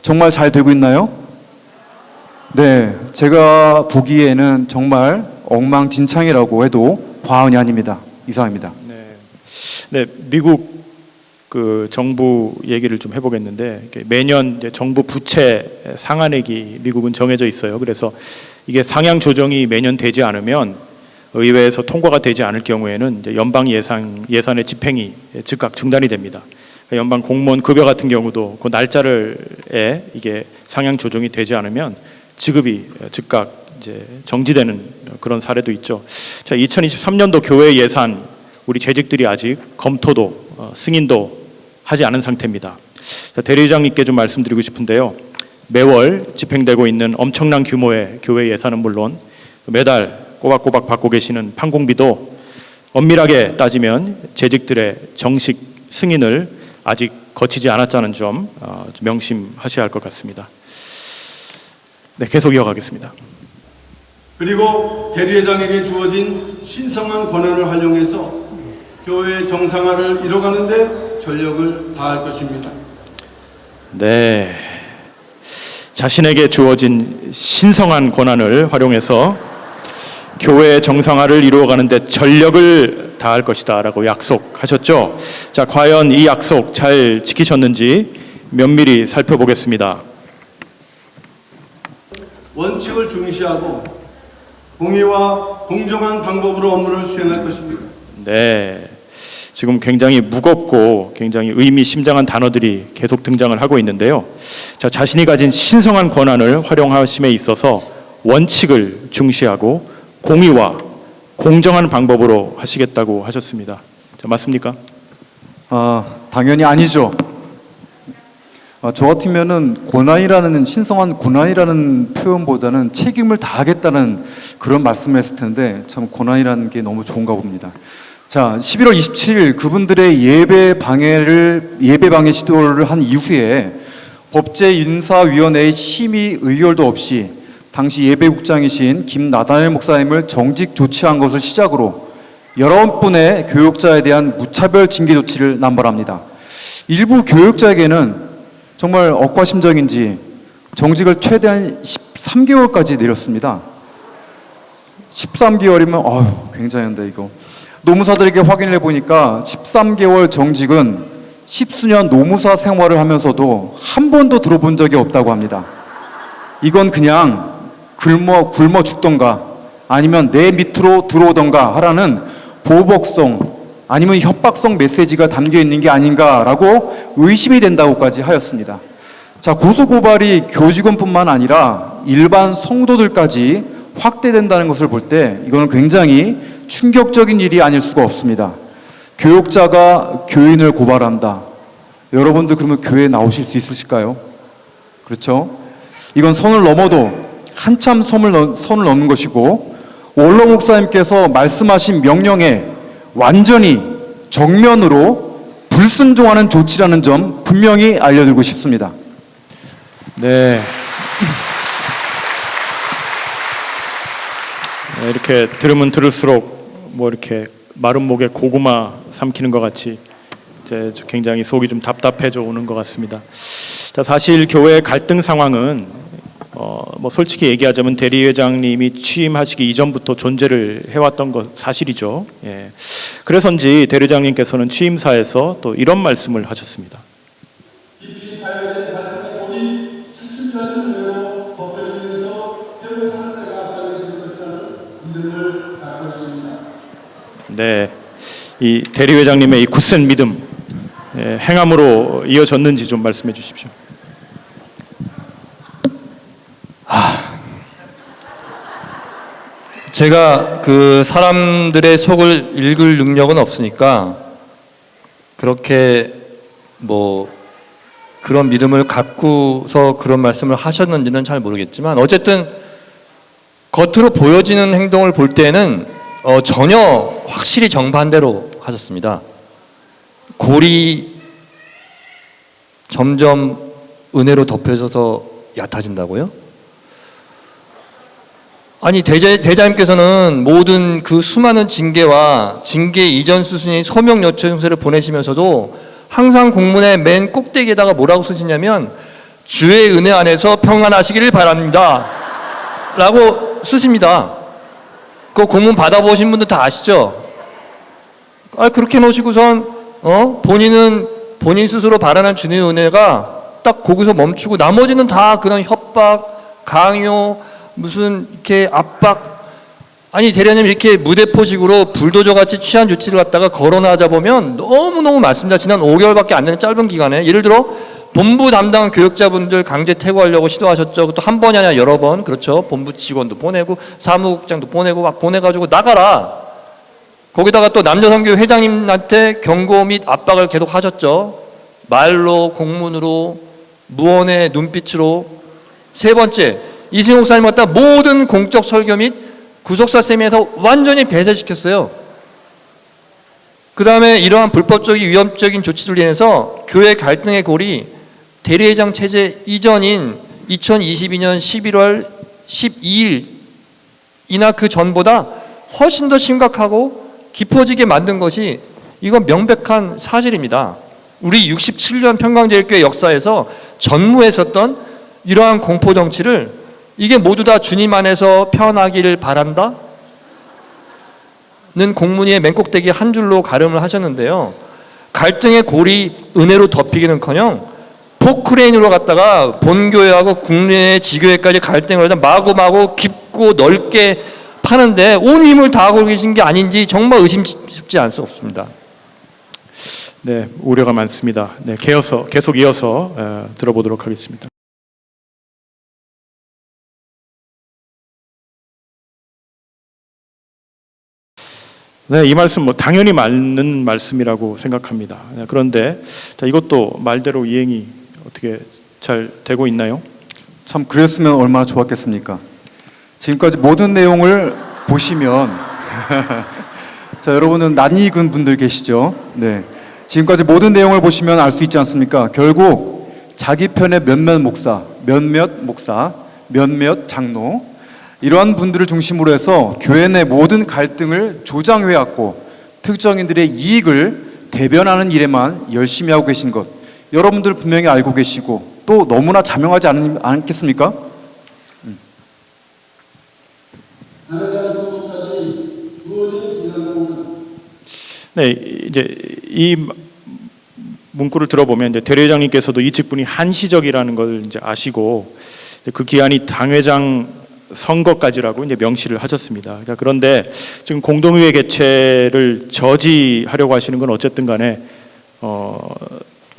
F: 정말 잘 되고 있나요? 네, 제가 보기에는 정말 엉망진창이라고 해도 과언이 아닙니다. 이상입니다.
C: 네, 미국 그 정부 얘기를 좀 해보겠는데 매년 이제 정부 부채 상한액이 미국은 정해져 있어요. 그래서 이게 상향 조정이 매년 되지 않으면 의회에서 통과가 되지 않을 경우에는 이제 연방 예산의 집행이 즉각 중단이 됩니다. 연방 공무원 급여 같은 경우도 그 날짜에 이게 상향 조정이 되지 않으면 지급이 즉각 이제 정지되는 그런 사례도 있죠. 자, 2023년도 교회 예산 우리 재직들이 아직 검토도 승인도 하지 않은 상태입니다. 자, 대리장님께 좀 말씀드리고 싶은데요. 매월 집행되고 있는 엄청난 규모의 교회 예산은 물론 매달 꼬박꼬박 받고 계시는 판공비도 엄밀하게 따지면 재직들의 정식 승인을 아직 거치지 않았다는 점 명심하셔야 할 것 같습니다. 네, 계속 이어가겠습니다.
D: 그리고 대리회장에게 주어진 신성한 권한을 활용해서 교회의 정상화를 이뤄가는 데 전력을 다할 것입니다.
C: 네, 자신에게 주어진 신성한 권한을 활용해서 교회의 정상화를 이루어가는 데 전력을 다할 것이다 라고 약속하셨죠. 자, 과연 이 약속 잘 지키셨는지 면밀히 살펴보겠습니다.
D: 원칙을 중시하고 공의와 공정한 방법으로 업무를 수행할 것입니다.
C: 네, 지금 굉장히 무겁고 굉장히 의미심장한 단어들이 계속 등장을 하고 있는데요. 자, 자신이 가진 신성한 권한을 활용하심에 있어서 원칙을 중시하고 공의와 공정한 방법으로 하시겠다고 하셨습니다. 자, 맞습니까?
F: 당연히 아니죠. 저 같으면은 고난이라는 신성한 고난이라는 표현보다는 책임을 다하겠다는 그런 말씀을 했을 텐데 참 고난이라는 게 너무 좋은가 봅니다. 자, 11월 27일 그분들의 예배 방해 시도를 한 이후에 법제인사위원회의 심의 의결도 없이 당시 예배국장이신 김나다넬 목사님을 정직 조치한 것을 시작으로 19분의 교육자에 대한 무차별 징계 조치를 남발합니다. 일부 교육자에게는 정말 억과심정인지 정직을 최대한 13개월까지 내렸습니다. 13개월이면 굉장한데 이거. 노무사들에게 확인을 해보니까 13개월 정직은 10수년 노무사 생활을 하면서도 한 번도 들어본 적이 없다고 합니다. 이건 그냥 굶어 죽던가 아니면 내 밑으로 들어오던가 하라는 보복성 아니면 협박성 메시지가 담겨 있는 게 아닌가라고 의심이 된다고까지 하였습니다. 자, 고소고발이 교직원뿐만 아니라 일반 성도들까지 확대된다는 것을 볼 때 이거는 굉장히 충격적인 일이 아닐 수가 없습니다. 교육자가 교인을 고발한다. 여러분들 그러면 교회에 나오실 수 있으실까요? 그렇죠? 이건 선을 넘어도 한참 선을 넘는 것이고 원로 목사님께서 말씀하신 명령에 완전히 정면으로 불순종하는 조치라는 점 분명히 알려드리고 싶습니다.
C: 네. 이렇게 들으면 들을수록 뭐 이렇게 마른 목에 고구마 삼키는 것 같이 이제 굉장히 속이 좀 답답해져 오는 것 같습니다. 자, 사실 교회 갈등 상황은 뭐 솔직히 얘기하자면 대리회장님이 취임하시기 이전부터 존재를 해왔던 것 사실이죠. 예. 그래서인지 대리회장님께서는 취임사에서 또 이런 말씀을 하셨습니다. 네, 이 대리회장님의 이 굳센 믿음 행함으로 이어졌는지 좀 말씀해 주십시오.
E: 제가 그 사람들의 속을 읽을 능력은 없으니까 그렇게 뭐 그런 믿음을 갖고서 그런 말씀을 하셨는지는 잘 모르겠지만 어쨌든 겉으로 보여지는 행동을 볼 때는 전혀 확실히 정반대로 하셨습니다. 골이 점점 은혜로 덮여져서 얕아진다고요? 아니 대자님께서는 모든 그 수많은 징계와 징계 이전 수순인 소명 요청서를 보내시면서도 항상 공문의 맨 꼭대기에다가 뭐라고 쓰시냐면 주의 은혜 안에서 평안하시기를 바랍니다 라고 쓰십니다. 그 공문 받아보신 분들 다 아시죠? 그렇게 놓으시고선 본인 스스로 바라는 주님의 은혜가 딱 거기서 멈추고 나머지는 다 그런 협박, 강요, 무슨 이렇게 압박. 아니 대리님 이렇게 무대포식으로 불도저 같이 취한 조치를 갖다가 거론하자 보면 너무너무 많습니다. 지난 5개월밖에 안 되는 짧은 기간에 예를 들어 본부 담당 교육자분들 강제 퇴거하려고 시도하셨죠. 또 한 번이 아니라 여러 번. 그렇죠. 본부 직원도 보내고 사무국장도 보내고 막 보내가지고 나가라. 거기다가 또 남녀선교 회장님한테 경고 및 압박을 계속 하셨죠. 말로, 공문으로, 무언의 눈빛으로. 세 번째, 이승호 목사님 갖다 모든 공적 설교 및 구속사 세미에서 완전히 배제시켰어요. 그 다음에 이러한 불법적인 위험적인 조치들로 인해서 교회 갈등의 골이 대리회장 체제 이전인 2022년 11월 12일이나 그 전보다 훨씬 더 심각하고 깊어지게 만든 것이 이건 명백한 사실입니다. 우리 67년 평강제일교회 역사에서 전무했었던 이러한 공포 정치를 이게 모두 다 주님 안에서 편하기를 바란다? 는 공문위의 맨 꼭대기 한 줄로 가름을 하셨는데요. 갈등의 골이 은혜로 덮이기는커녕 포크레인으로 갔다가 본교회하고 국내 지교회까지 갈등을 하다 마구마구 깊고 넓게 파는데 온 힘을 다하고 계신 게 아닌지 정말 의심스럽지 않습니다.
C: 네, 우려가 많습니다. 네, 계속 이어서 들어보도록 하겠습니다. 네, 이 말씀 뭐 당연히 맞는 말씀이라고 생각합니다. 네, 그런데 자, 이것도 말대로 이행이 어떻게 잘 되고 있나요?
F: 참 그랬으면 얼마나 좋았겠습니까? 지금까지 모든 내용을 보시면 자, 여러분은 낯익은 분들 계시죠? 네. 지금까지 모든 내용을 보시면 알 수 있지 않습니까? 결국 자기 편의 몇몇 목사, 몇몇 장로 이러한 분들을 중심으로 해서 교회 내 모든 갈등을 조장해왔고 특정인들의 이익을 대변하는 일에만 열심히 하고 계신 것 여러분들 분명히 알고 계시고 또 너무나 자명하지 않겠습니까?
C: 네, 이제 이 문구를 들어보면 이제 대리회장님께서도 이 직분이 한시적이라는 걸 이제 아시고 그 기한이 당회장 선거까지라고 이제 명시를 하셨습니다. 그런데 지금 공동의회 개최를 저지하려고 하시는 건 어쨌든 간에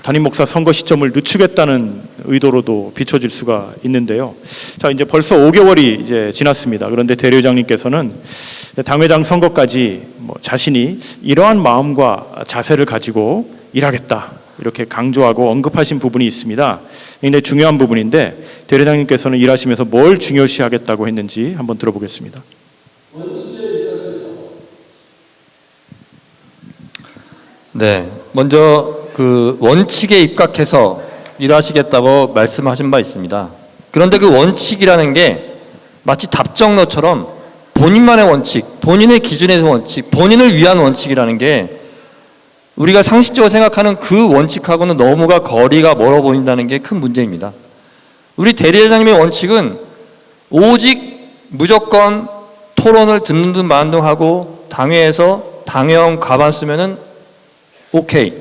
C: 담임 목사 선거 시점을 늦추겠다는 의도로도 비춰질 수가 있는데요. 자, 이제 벌써 5개월이 이제 지났습니다. 그런데 대리회장님께서는 당회장 선거까지 뭐 자신이 이러한 마음과 자세를 가지고 일하겠다 이렇게 강조하고 언급하신 부분이 있습니다. 굉장히 중요한 부분인데 대리회장님께서는 일하시면서 뭘 중요시하겠다고 했는지 한번 들어보겠습니다.
E: 네, 먼저 그 원칙에 입각해서 일하시겠다고 말씀하신 바 있습니다. 그런데 그 원칙이라는 게 마치 답정너처럼 본인만의 원칙, 본인의 기준에서 원칙, 본인을 위한 원칙이라는 게 우리가 상식적으로 생각하는 그 원칙하고는 너무가 거리가 멀어 보인다는 게 큰 문제입니다. 우리 대리회장님의 원칙은 오직 무조건 토론을 듣는 듯 마는 듯 하고 당회에서 당회원 가반 쓰면은 오케이.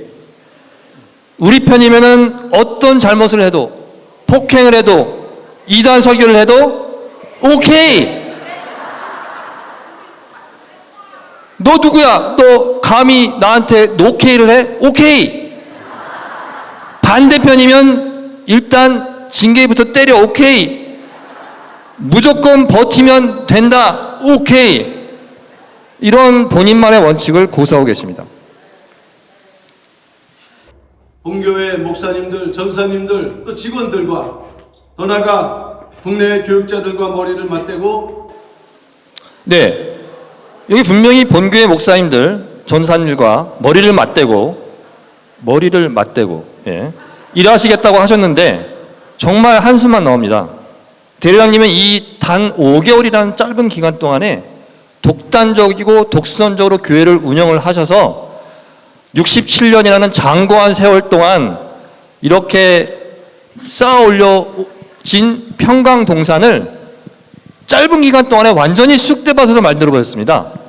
E: 우리 편이면은 어떤 잘못을 해도, 폭행을 해도, 이단 설교를 해도 오케이. 너 누구야? 너 감히 나한테 노케이를 해? 오케이. 반대편이면 일단 징계부터 때려. 오케이. 무조건 버티면 된다. 오케이. 이런 본인만의 원칙을 고수하고 계십니다.
D: 본교회 목사님들, 전사님들, 또 직원들과 더 나아가 국내 교육자들과 머리를 맞대고
E: 네. 여기 분명히 본교회 목사님들, 전사님들과 머리를 맞대고, 예, 일하시겠다고 하셨는데 정말 한숨만 나옵니다. 대리장님은 이 단 5개월이라는 짧은 기간 동안에 독단적이고 독선적으로 교회를 운영을 하셔서 67년이라는 장고한 세월 동안 이렇게 쌓아 올려진 평강동산을 짧은 기간 동안에 완전히 쑥대밭으로 만들어버렸습니다.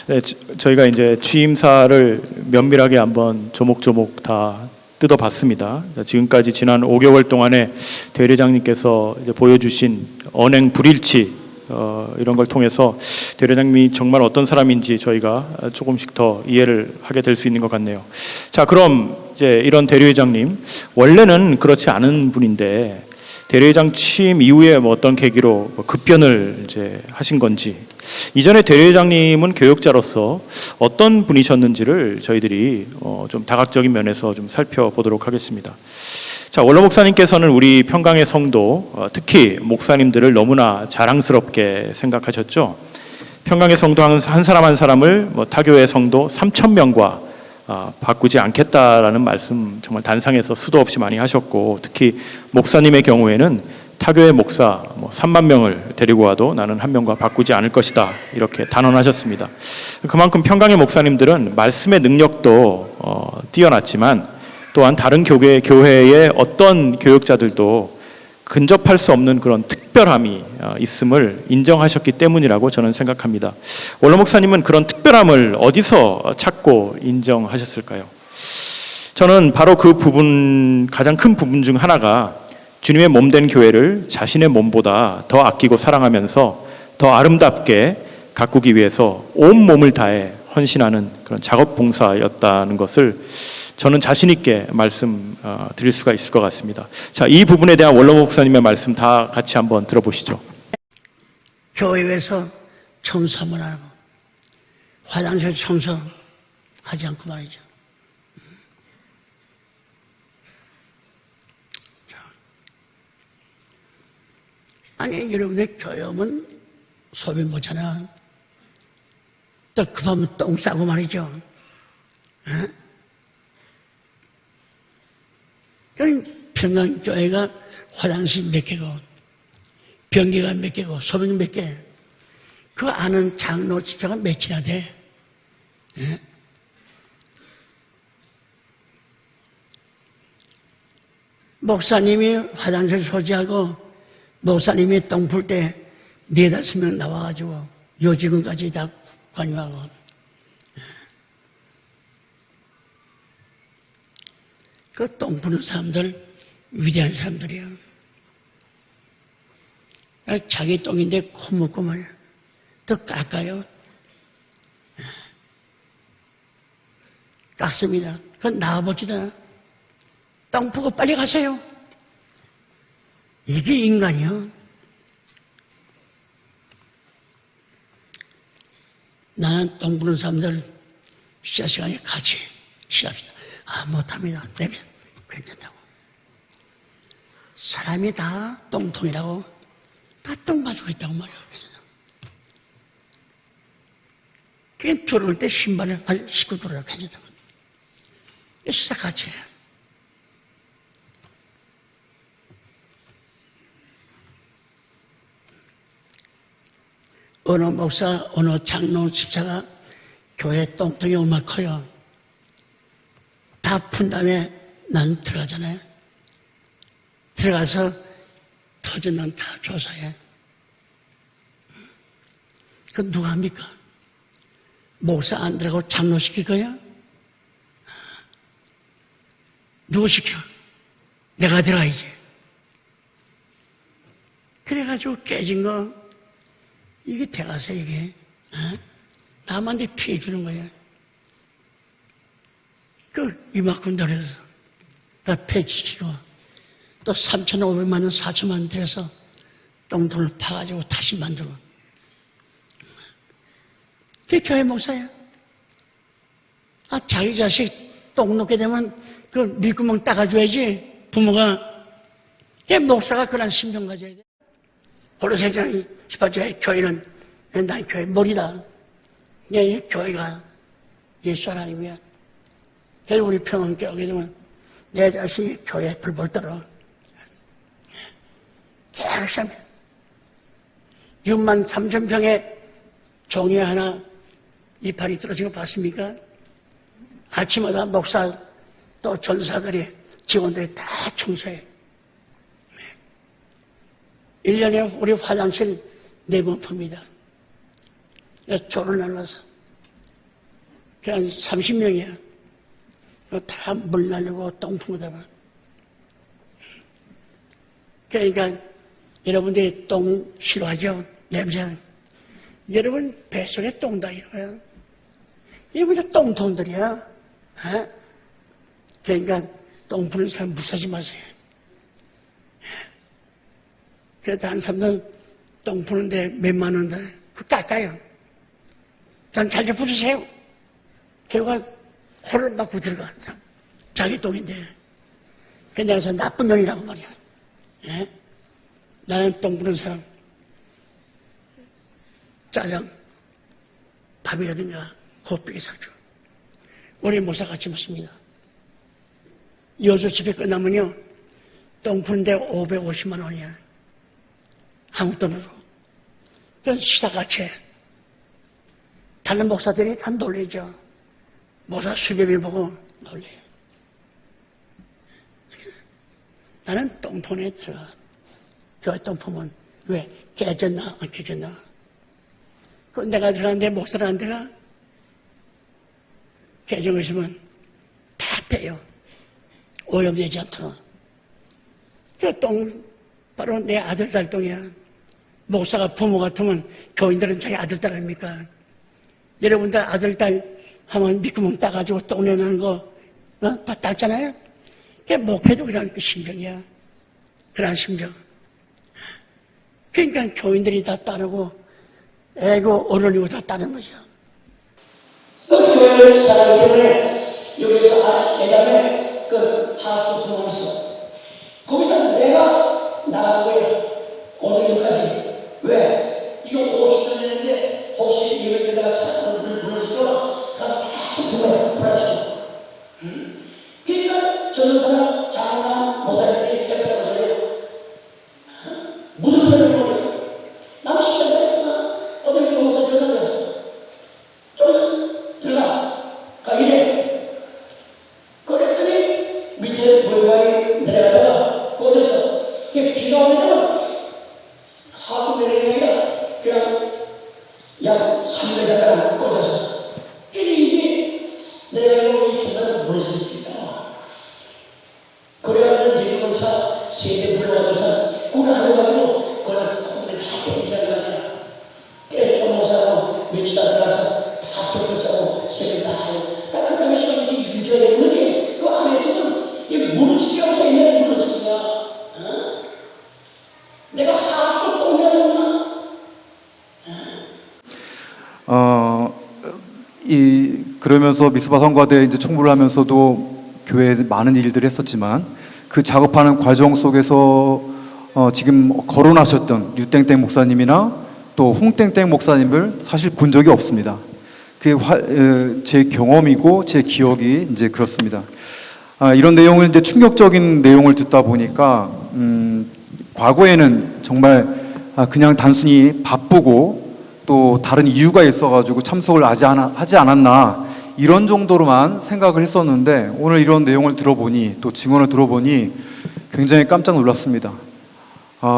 C: 네, 저희가 이제 취임사를 면밀하게 한번 조목조목 다 뜯어봤습니다. 지금까지 지난 5개월 동안에 대리장님께서 이제 보여주신 언행 불일치 이런 걸 통해서 대리장님이 정말 어떤 사람인지 저희가 조금씩 더 이해를 하게 될 수 있는 것 같네요. 자, 그럼 이제 이런 대리회장님 원래는 그렇지 않은 분인데 대리회장 취임 이후에 뭐 어떤 계기로 급변을 이제 하신 건지, 이전에 대리회장님은 교육자로서 어떤 분이셨는지를 저희들이 좀 다각적인 면에서 좀 살펴보도록 하겠습니다. 자, 원로 목사님께서는 우리 평강의 성도, 특히 목사님들을 너무나 자랑스럽게 생각하셨죠. 평강의 성도 한 사람 한 사람을 타교의 성도 3,000명과 바꾸지 않겠다라는 말씀 정말 단상에서 수도 없이 많이 하셨고, 특히 목사님의 경우에는 타교의 목사 3만 명을 데리고 와도 나는 한 명과 바꾸지 않을 것이다, 이렇게 단언하셨습니다. 그만큼 평강의 목사님들은 말씀의 능력도 뛰어났지만 또한 다른 교회의 어떤 교육자들도 근접할 수 없는 그런 특별함이 있음을 인정하셨기 때문이라고 저는 생각합니다. 원로 목사님은 그런 특별함을 어디서 찾고 인정하셨을까요? 저는 바로 그 부분, 가장 큰 부분 중 하나가 주님의 몸된 교회를 자신의 몸보다 더 아끼고 사랑하면서 더 아름답게 가꾸기 위해서 온 몸을 다해 헌신하는 그런 작업 봉사였다는 것을 저는 자신 있게 말씀 드릴 수가 있을 것 같습니다. 자, 이 부분에 대한 원로 목사님의 말씀 다 같이 한번 들어보시죠.
G: 교회에서 청소 한번 하고 화장실 청소하지 않고 말이죠. 아니, 여러분들 교회 오면 소변 보잖아. 또 급하면 똥 싸고 말이죠. 평강교회가 화장실 몇 개고 변기가 몇 개고 소변 몇 개, 그 아는 장로 집사가 몇이나 돼? 예? 목사님이 화장실 소지하고 목사님이 똥 풀 때 4-5명 나와가지고 요직원까지 다 관여하고, 그 똥 푸는 사람들 위대한 사람들이에요. 자기 똥인데 콧물구멍을 더 깎아요. 깎습니다. 그건 나와보지도 않아. 똥 푸고 빨리 가세요. 이게 인간이요. 나는 똥 푸는 사람들 시간에 같이 시합시다. 못합니다. 되면 괜찮다고. 사람이 다 똥통이라고, 다 똥 가지고 있다고 말이야. 그냥 들어올 때 신발을 신고 들어오라고 괜찮다고. 시작 같이 해. 어느 목사, 어느 장로 집사가 교회 똥통이 얼마나 커요. 다 푼 다음에 난 들어가잖아요. 들어가서 터진 난 다 조사해. 그 누가 합니까? 목사 안 들어가고 장로 시킬 거야? 누구 시켜? 내가 들어가야지. 그래가지고 깨진 거, 이게 대가서 이게, 남한테 피해 주는 거야. 이만큼 들여서, 다 폐지시키고, 또 3,500만 원, 4천만 원 들여서 똥돈을 파가지고 다시 만들고. 그게 교회 목사야. 자기 자식 똥 놓게 되면 그 밀구멍 닦아줘야지, 부모가. 목사가 그런 심정 가져야 돼. 고로새장이 18조에 교회는 난 교회 머리다. 이 교회가 예수 하나님이야. 그래서 우리 평안교회 오게 되면 내 자신이 교회에 불벌 떨어. 계속 6만 3천 평의 종이 하나 이파리 떨어지는 거 봤습니까? 아침마다 목사 또 전사들이 직원들이 다 청소해. 1년에 우리 화장실 4번 풉니다. 조를 나눠서. 그냥 30명이야. 다 물 날리고 똥 푸다 봐. 그러니까 여러분들이 똥 싫어하죠? 냄새. 여러분 뱃속에 똥 다니는 거야. 여러분들 똥통들이야. 그러니까 똥 푸는 사람 무시하지 마세요. 그래도 한 사람은 똥 푸는데 몇만 원인데 그거 깎아요. 전 잘 좀 부르세요. 결과 호를 맞고 들어가. 자기 똥인데. 그래서 나쁜 놈이라고 말이야. 나는 똥 푸는 사람 짜장 밥이라든가 호떡이 사줘. 우리 목사 같이 먹습니다. 여주 집회 끝나면요 똥 푸는데 550만 원이야. 한국 돈으로. 그건 시다같이 해. 다른 목사들이 다 놀리죠. 목사 수배비 보고 놀려요. 나는 똥톤에 들어가. 교회 똥 푸면 왜? 깨졌나? 안 깨졌나? 그 내가 들어가는데 목사를 안 들어가? 깨진 거 있으면 다 떼요. 오염되지 않도록. 그 똥, 바로 내 아들, 딸 똥이야. 목사가 부모 같으면 교인들은 자기 아들, 딸 아닙니까? 여러분들 아들, 딸 하면 밑구멍 따가지고 똥 내는 거, 다 닦잖아요? 그게 목회도 그런 그 심정이야. 그런 심정. 그러니까 교인들이 다 따르고, 애고 어른이고 다 따르는 거죠. 교회를 사랑하기 때문에 여기서 예전에 하수 공원이 있어. 거기서 내가 나간 거예요. 오늘 여기까지. 왜? 이거 50년 됐는데 혹시 이거에다가 차를 불러주죠? 가서 다시 불러요. 불러주죠. 그러니까 저런 사람 장로나 모사님들이 대표를 하려고 무슨 소리를 모르요. 나는 시간 됐으나 어떻게 조모사 조사됐어. 좀 들어가. 이래. 그랬더니 밑에 물관이 내려가다가 꺼져서 비가 오면 하수 내리기가 그냥 약 3m 꺼져서 이게 내려가고 이 중간에 물을 수 있습니다. 그래가지고 밀kon차 3대 불러가면서 꿀 안 해가지고 그걸 콩을 다 깨지는 거 아니야. 깨져 못사고 며칠 다 들어가서 다 덮어싸고 세금 다 하고 그 다음에 시간이 유지가 되는 거지. 그 안에서는 이 무너지기가 없어. 있는 무너지기가. 내가 하수 똥이라구나.
F: 그러면서 미스바 성과대 이제 총무를 하면서도 교회에 많은 일들을 했었지만 그 작업하는 과정 속에서 지금 거론하셨던 유땡땡 목사님이나 또 홍땡땡 목사님을 사실 본 적이 없습니다. 그게 제 경험이고 제 기억이 이제 그렇습니다. 이런 내용을 이제 충격적인 내용을 듣다 보니까 과거에는 정말 그냥 단순히 바쁘고 또 다른 이유가 있어가지고 참석을 하지 않았나 이런 정도로만 생각을 했었는데 오늘 이런 내용을 들어보니 또 증언을 들어보니 굉장히 깜짝 놀랐습니다.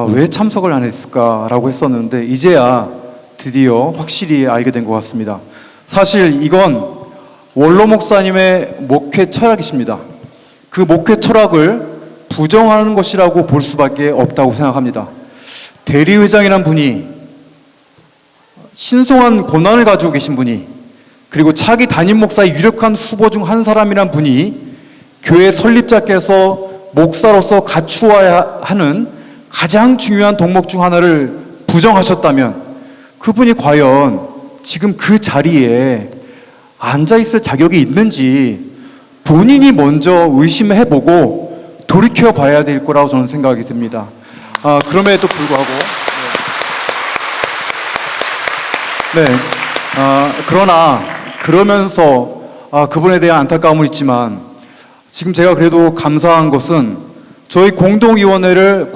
F: 왜 참석을 안 했을까라고 했었는데 이제야 드디어 확실히 알게 된 것 같습니다. 사실 이건 원로 목사님의 목회 철학이십니다. 그 목회 철학을 부정하는 것이라고 볼 수밖에 없다고 생각합니다. 대리회장이란 분이 신성한 권한을 가지고 계신 분이 그리고 차기 담임 목사의 유력한 후보 중 한 사람이란 분이 교회 설립자께서 목사로서 갖추어야 하는 가장 중요한 덕목 중 하나를 부정하셨다면 그분이 과연 지금 그 자리에 앉아있을 자격이 있는지 본인이 먼저 의심해보고 돌이켜봐야 될 거라고 저는 생각이 듭니다. 그럼에도 불구하고 그러나 그러면서 그분에 대한 안타까움은 있지만 지금 제가 그래도 감사한 것은 저희 공동의회를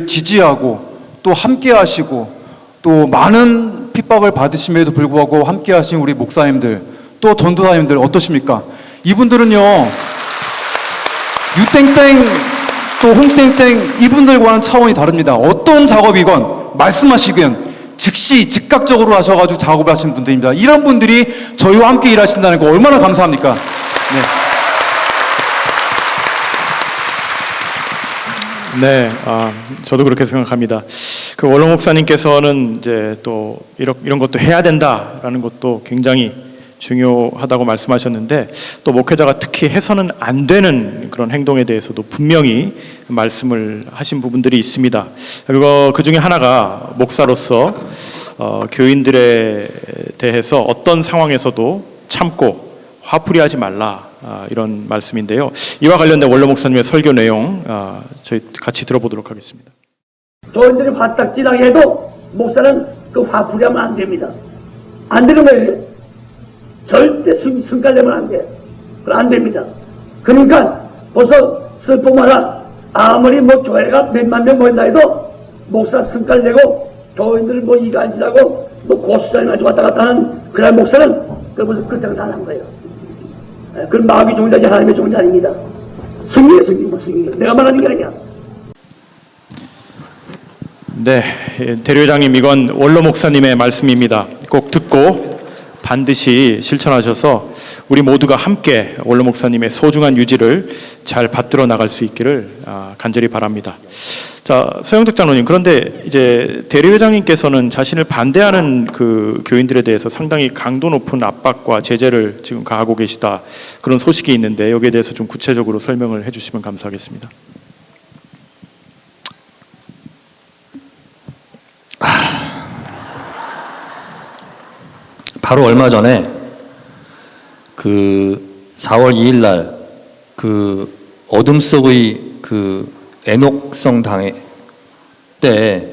F: 지지하고 또 함께 하시고 또 많은 핍박을 받으심에도 불구하고 함께 하신 우리 목사님들 또 전도사님들 어떠십니까? 이분들은요 유땡땡 또 홍땡땡 이분들과는 차원이 다릅니다. 어떤 작업이건 말씀하시건 즉시 즉각적으로 하셔가지고 작업을 하시는 분들입니다. 이런 분들이 저희와 함께 일하신다는 거 얼마나 감사합니까?
C: 네, 저도 그렇게 생각합니다. 그 원로 목사님께서는 이제 또 이런 것도 해야 된다라는 것도 굉장히 중요하다고 말씀하셨는데 또 목회자가 특히 해서는 안 되는 그런 행동에 대해서도 분명히 말씀을 하신 부분들이 있습니다. 그 중에 하나가 목사로서 교인들에 대해서 어떤 상황에서도 참고 화풀이하지 말라 이런 말씀인데요. 이와 관련된 원로 목사님의 설교 내용 저희 같이 들어보도록 하겠습니다.
G: 교인들이 화딱지나게 해도 목사는 그 화풀이하면 안 됩니다. 안 되는 거예요. 절대 승깔내면 안 돼. 그건 안 됩니다. 그러니까 벌써 슬픔 마라. 아무리 교회가 몇만 명 모인다 해도 목사 승깔내고 교인들 이간질하고 고수장이 가지고 왔다 갔다 하는 그런 목사는 그것을 그때가 다 난 거예요. 그건 마귀 종자지 하나님의 종자 아닙니다. 승리예요, 승리. 내가 말하는 게 아니야.
C: 네, 대리회장님 이건 원로 목사님의 말씀입니다. 꼭 듣고 반드시 실천하셔서 우리 모두가 함께 원로 목사님의 소중한 유지를 잘 받들어 나갈 수 있기를 간절히 바랍니다. 자, 서영택 장로님, 그런데 이제 대리회장님께서는 자신을 반대하는 그 교인들에 대해서 상당히 강도 높은 압박과 제재를 지금 가하고 계시다 그런 소식이 있는데 여기에 대해서 좀 구체적으로 설명을 해주시면 감사하겠습니다.
E: 바로 얼마 전에 그 4월 2일 날 그 어둠 속의 그 애녹성 당회 때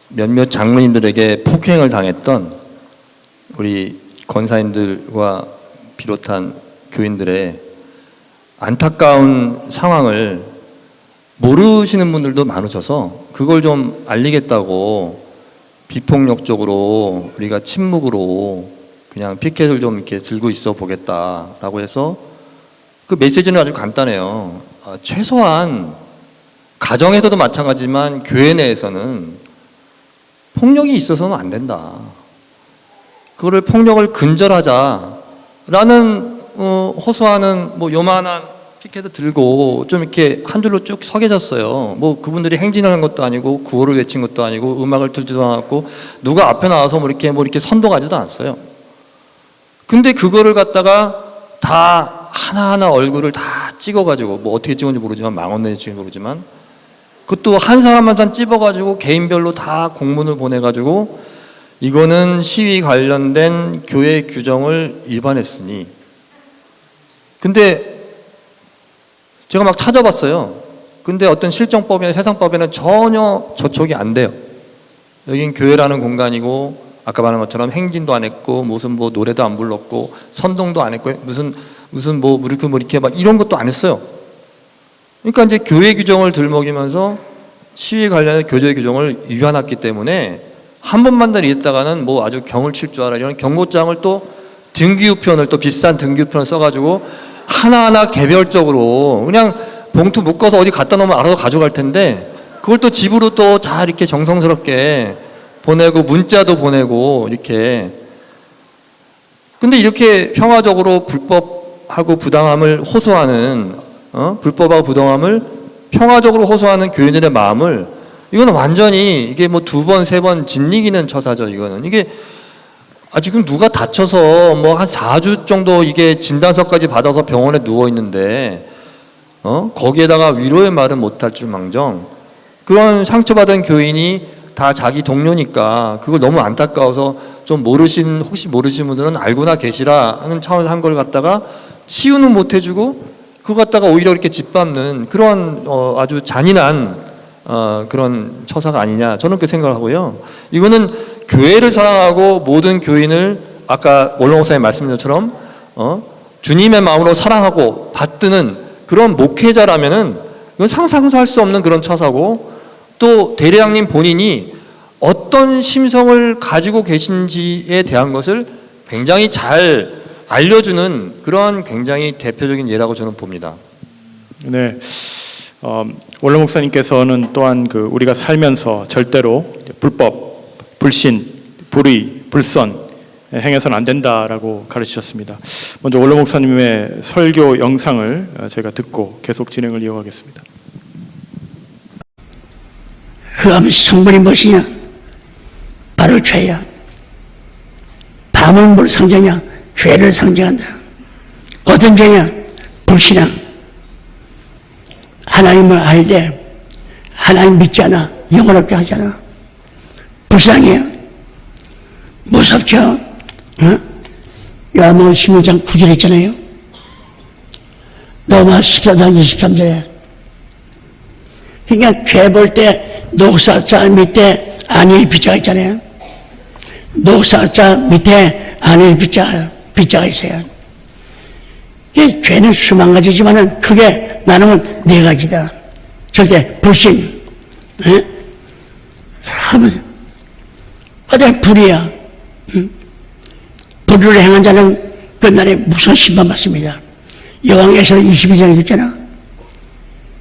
E: 몇몇 장로님들에게 폭행을 당했던 우리 권사님들과 비롯한 교인들의 안타까운 상황을 모르시는 분들도 많으셔서 그걸 좀 알리겠다고 비폭력적으로 우리가 침묵으로 그냥 피켓을 좀 이렇게 들고 있어 보겠다라고 해서 그 메시지는 아주 간단해요. 최소한 가정에서도 마찬가지지만 교회 내에서는 폭력이 있어서는 안 된다. 그거를 폭력을 근절하자라는 호소하는 요만한 피켓을 들고 좀 이렇게 한 줄로 쭉 서 계셨어요. 그분들이 행진하는 것도 아니고 구호를 외친 것도 아니고 음악을 틀지도 않았고 누가 앞에 나와서 이렇게 선동하지도 않았어요. 근데 그거를 갖다가 다 하나하나 얼굴을 다 찍어가지고 어떻게 찍었는지 모르지만 망언내지 찍은지 모르지만 그것도 한 사람 한 사람 찝어가지고 개인별로 다 공문을 보내가지고 이거는 시위 관련된 교회 규정을 위반했으니 근데 제가 막 찾아봤어요. 근데 어떤 실정법이나 세상법에는 전혀 저촉이 안 돼요. 여긴 교회라는 공간이고 아까 말한 것처럼 행진도 안 했고 무슨 노래도 안 불렀고 선동도 안 했고 무슨 이렇게 막 이런 것도 안 했어요. 그러니까 이제 교회 규정을 들먹이면서 시위 관련된 교제 규정을 위반했기 때문에 한 번만 더 이랬다가는 아주 경을 칠 줄 알아 이런 경고장을 또 등기우편을 또 비싼 등기우편을 써가지고 하나하나 개별적으로 그냥 봉투 묶어서 어디 갖다 놓으면 알아서 가져갈 텐데 그걸 또 집으로 또 다 이렇게 정성스럽게 보내고 문자도 보내고 이렇게. 근데 이렇게 평화적으로 불법하고 부당함을 호소하는 불법하고 부당함을 평화적으로 호소하는 교인들의 마음을 이거는 완전히 이게 뭐 2번, 3번 짓이기는 처사죠. 이거는 이게 지금 누가 다쳐서 뭐 한 4주 정도 이게 진단서까지 받아서 병원에 누워 있는데 거기에다가 위로의 말은 못할 줄 망정 그런 상처받은 교인이 다 자기 동료니까 그걸 너무 안타까워서 좀 혹시 모르신 분들은 알고나 계시라 하는 차원에서 한 걸 갖다가 치유는 못 해주고 그거 갖다가 오히려 이렇게 짓밟는 그런 아주 잔인한 그런 처사가 아니냐 저는 그렇게 생각을 하고요. 이거는 교회를 사랑하고 모든 교인을 아까 원로 목사님 말씀하신 것처럼 주님의 마음으로 사랑하고 받드는 그런 목회자라면은 이건 상상도 할 수 없는 그런 처사고 또 대리장님 본인이 어떤 심성을 가지고 계신지에 대한 것을 굉장히 잘 알려주는 그런 굉장히 대표적인 예라고 저는 봅니다.
C: 네, 원로 목사님께서는 또한 우리가 살면서 절대로 불법, 불신, 불의, 불선 행해서는 안 된다라고 가르치셨습니다. 먼저 원로 목사님의 설교 영상을 제가 듣고 계속 진행을 이어가겠습니다.
G: 흑암 성분이 무엇이냐? 바로 죄야. 밤은 뭘 상징하냐? 죄를 상징한다. 어떤 죄냐? 불신앙. 하나님을 알되 하나님 믿지 않아. 영원하게 하잖아. 불쌍해요. 무섭죠? 요한복음 16장 9절 있잖아요. 로마 14장 23절에. 그러니까 죄 볼 때 녹사자 밑에 안일 빗자가 있잖아요. 녹사자 밑에 안일 빗자가 있어요. 죄는 수만 가지지만은 크게 나누면 4가지다. 절대 불신, 어디 불이야. 불을 행한 자는 그날에 무서운 심판 받습니다. 여왕에서 22장에 있잖아.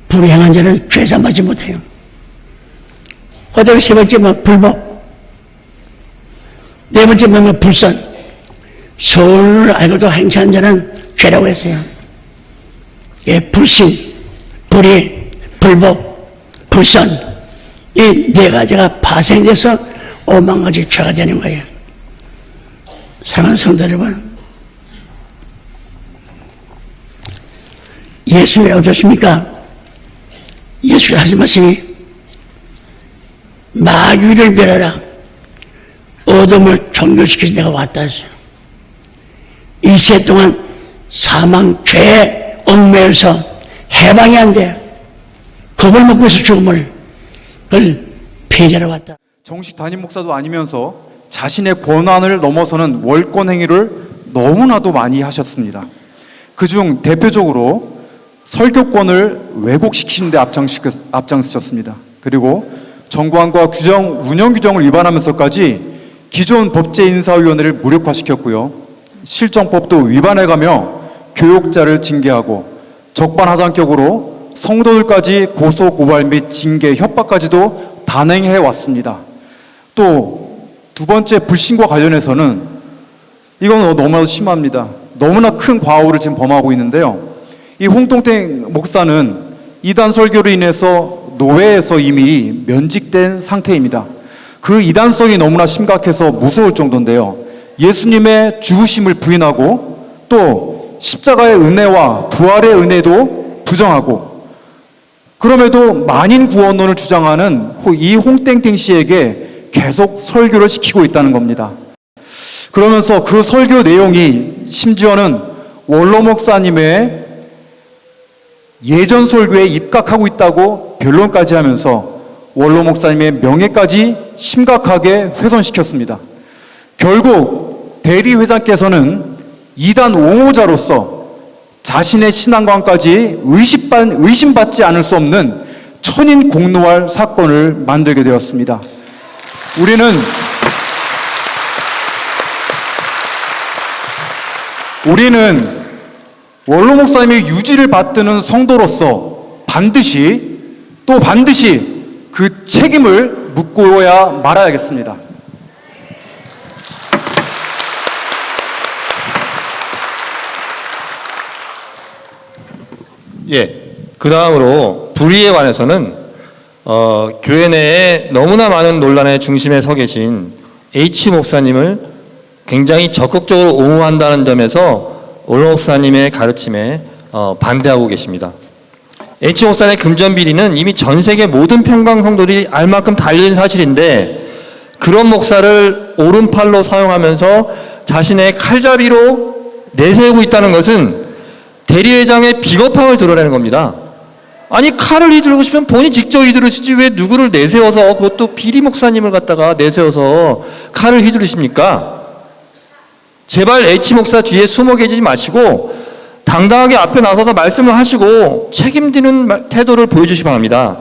G: 불을 행한 자는 죄산 받지 못해요. 그다음에 3번째 불법, 4번째 불선. 서울을 알고도 행차한 자는 죄라고 했어요. 예, 불신, 불의, 불법, 불선 이 4가지가 파생돼서 5만 가지 죄가 되는 거예요. 사랑하는 성도 여러분, 예수 왜 오셨습니까? 예수가 하신 말씀이 마귀를 멸하라. 어둠을 종교시켜서 내가 왔다 했어요. 일세 동안 사망, 죄에 얽매여서 해방이 안 돼. 겁을 먹고 있어 죽음을. 그걸 폐자로 왔다.
F: 정식 담임 목사도 아니면서 자신의 권한을 넘어서는 월권 행위를 너무나도 많이 하셨습니다. 그중 대표적으로 설교권을 왜곡시키는 데 앞장서셨습니다. 그리고 정관과 운영 규정을 위반하면서까지 기존 법제인사위원회를 무력화시켰고요. 실정법도 위반해가며 교육자를 징계하고 적반하장격으로 성도들까지 고소, 고발 및 징계, 협박까지도 단행해 왔습니다. 또 두 번째 불신과 관련해서는 이건 너무나도 심합니다. 너무나 큰 과오를 지금 범하고 있는데요. 이 홍동택 목사는 이단 설교로 인해서 노회에서 이미 면직된 상태입니다. 그 이단성이 너무나 심각해서 무서울 정도인데요. 예수님의 죽으심을 부인하고 또 십자가의 은혜와 부활의 은혜도 부정하고 그럼에도 만인 구원론을 주장하는 이 홍땡땡 씨에게 계속 설교를 시키고 있다는 겁니다. 그러면서 그 설교 내용이 심지어는 원로 목사님의 예전 설교에 입각하고 있다고 변론까지 하면서 원로 목사님의 명예까지 심각하게 훼손시켰습니다. 결국 대리회장께서는 이단 옹호자로서 자신의 신앙관까지 의심받지 않을 수 없는 천인 공노할 사건을 만들게 되었습니다. 우리는 원로 목사님의 유지를 받드는 성도로서 반드시 그 책임을 묻고야 말아야겠습니다.
E: 예. 그 다음으로 불의에 관해서는 교회 내에 너무나 많은 논란의 중심에 서 계신 H 목사님을 굉장히 적극적으로 옹호한다는 점에서 원로 목사님의 가르침에 반대하고 계십니다. H 목사의 금전 비리는 이미 전 세계 모든 평강 성도들이 알 만큼 다 알려진 사실인데, 그런 목사를 오른팔로 사용하면서 자신의 칼잡이로 내세우고 있다는 것은 대리회장의 비겁함을 드러내는 겁니다. 아니, 칼을 휘두르고 싶으면 본인이 직접 휘두르시지 왜 누구를 내세워서, 그것도 비리 목사님을 갖다가 내세워서 칼을 휘두르십니까? 제발 H 목사 뒤에 숨어 계시지 마시고 당당하게 앞에 나서서 말씀을 하시고 책임지는 태도를 보여주시기 바랍니다.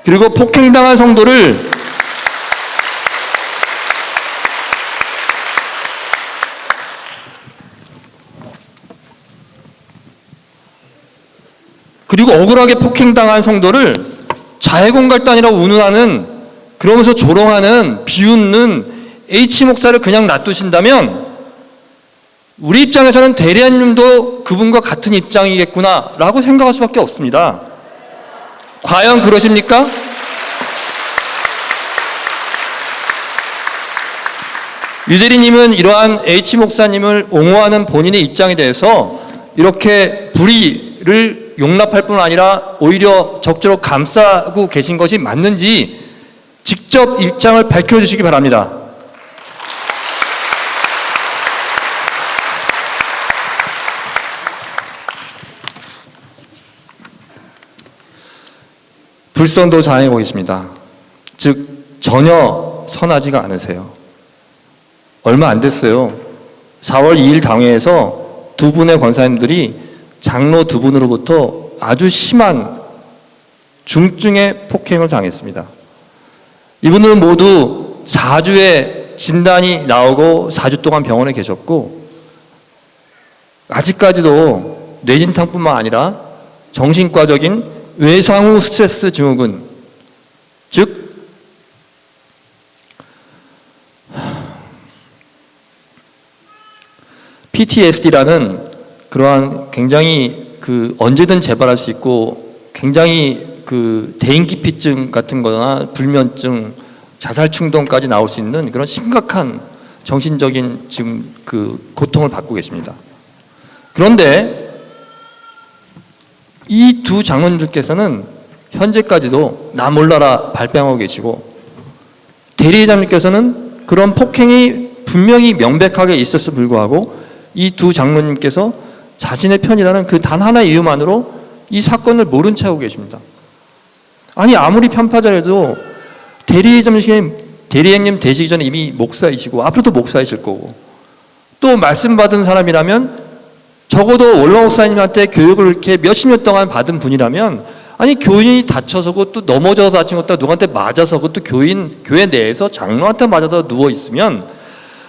E: 그리고 폭행당한 성도를 그리고 억울하게 폭행당한 성도를 자해공갈단이라고 운운하는, 그러면서 조롱하는, 비웃는 H 목사를 그냥 놔두신다면 우리 입장에서는 대리한님도 그분과 같은 입장이겠구나 라고 생각할 수밖에 없습니다. 과연 그러십니까? 유대리님은 이러한 H 목사님을 옹호하는 본인의 입장에 대해서 이렇게 불의를 용납할 뿐 아니라 오히려 적절히 감싸고 계신 것이 맞는지 직접 입장을 밝혀주시기 바랍니다. 불선도 자행하고 계십니다. 즉 전혀 선하지가 않으세요. 얼마 안 됐어요. 4월 2일 당회에서 두 분의 권사님들이 장로 두 분으로부터 아주 심한 중증의 폭행을 당했습니다. 이분들은 모두 4주의 진단이 나오고 4주 동안 병원에 계셨고, 아직까지도 뇌진탕뿐만 아니라 정신과적인 외상후 스트레스 증후군, 즉 PTSD라는 그러한 굉장히 언제든 재발할 수 있고 굉장히 대인기피증 같은 거나 불면증, 자살 충동까지 나올 수 있는 그런 심각한 정신적인 지금 고통을 받고 계십니다. 그런데 이 두 장로님들께서는 현재까지도 나 몰라라 발뺌하고 계시고, 대리회장님께서는 그런 폭행이 분명히 명백하게 있었을 불구하고 이 두 장로님께서 자신의 편이라는 그 단 하나의 이유만으로 이 사건을 모른 채 하고 계십니다. 아니, 아무리 편파자라도 대리회장님 되시기 전에 이미 목사이시고 앞으로도 목사이실 거고, 또 말씀 받은 사람이라면 적어도 원로 목사님한테 교육을 이렇게 몇십 년 동안 받은 분이라면, 아니 교인이 다쳐서 그것도 넘어져서 다친 것도 누구한테 맞아서 그것도 교회 내에서 장로한테 맞아서 누워 있으면,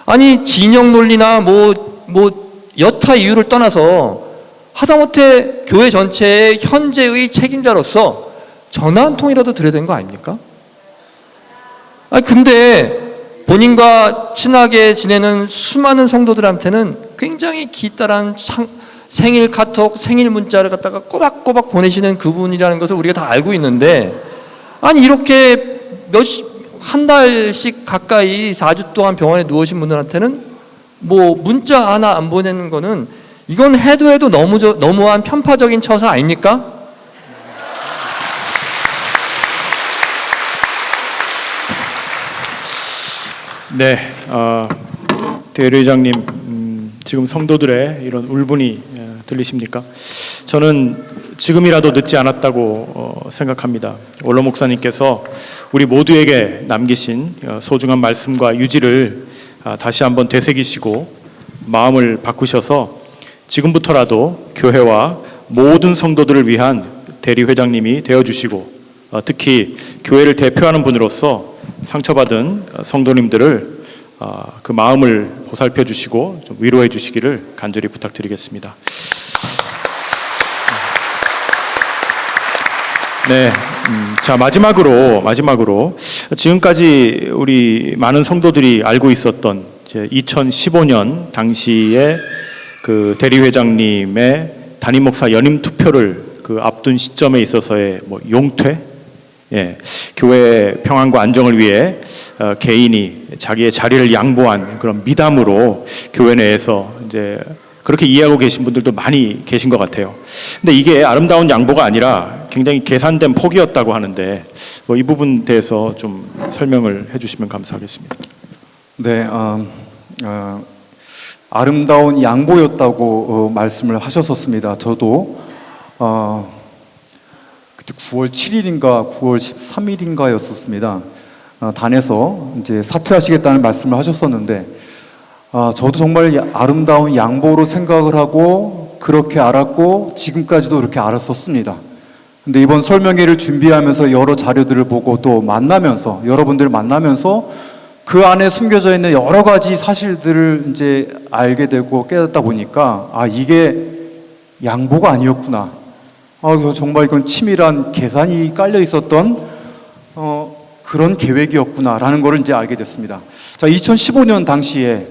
E: 아니 진영 논리나 여타 이유를 떠나서 하다못해 교회 전체의 현재의 책임자로서 전화 한 통이라도 드려야 되는 거 아닙니까? 아니 근데 본인과 친하게 지내는 수많은 성도들한테는 굉장히 기따란 생일 카톡, 생일 문자를 갖다가 꼬박꼬박 보내시는 그분이라는 것을 우리가 다 알고 있는데, 아니 이렇게 한 달씩 가까이 4주 동안 병원에 누우신 분들한테는 문자 하나 안 보내는 거는, 이건 해도 너무한 편파적인 처사 아닙니까?
C: 네, 대리회장님, 지금 성도들의 이런 울분이 들리십니까? 저는 지금이라도 늦지 않았다고 생각합니다. 원로 목사님께서 우리 모두에게 남기신 소중한 말씀과 유지를 다시 한번 되새기시고 마음을 바꾸셔서 지금부터라도 교회와 모든 성도들을 위한 대리회장님이 되어주시고, 특히 교회를 대표하는 분으로서 상처받은 성도님들을 그 마음을 보살펴 주시고 좀 위로해 주시기를 간절히 부탁드리겠습니다. 네, 자 마지막으로 지금까지 우리 많은 성도들이 알고 있었던 2015년 당시에 그 대리회장님의 담임 목사 연임 투표를 그 앞둔 시점에 있어서의 뭐 용퇴, 교회 평안과 안정을 위해 개인이 자기의 자리를 양보한 그런 미담으로 교회 내에서 이제 그렇게 이해하고 계신 분들도 많이 계신 것 같아요. 근데 이게 아름다운 양보가 아니라 굉장히 계산된 포기였다고 하는데 뭐 이 부분 대해서 좀 설명을 해주시면 감사하겠습니다.
F: 네, 아름다운 양보였다고 말씀을 하셨었습니다. 저도 그때 9월 7일인가 9월 13일인가였었습니다. 단에서 이제 사퇴하시겠다는 말씀을 하셨었는데 저도 정말 아름다운 양보로 생각을 하고 그렇게 알았고 지금까지도 그렇게 알았었습니다. 근데 이번 설명회를 준비하면서 여러 자료들을 보고 또 만나면서 여러분들 만나면서 그 안에 숨겨져 있는 여러 가지 사실들을 이제 알게 되고 깨닫다 보니까 이게 양보가 아니었구나. 정말 이건 치밀한 계산이 깔려 있었던 그런 계획이었구나라는 것을 이제 알게 됐습니다. 자, 2015년 당시에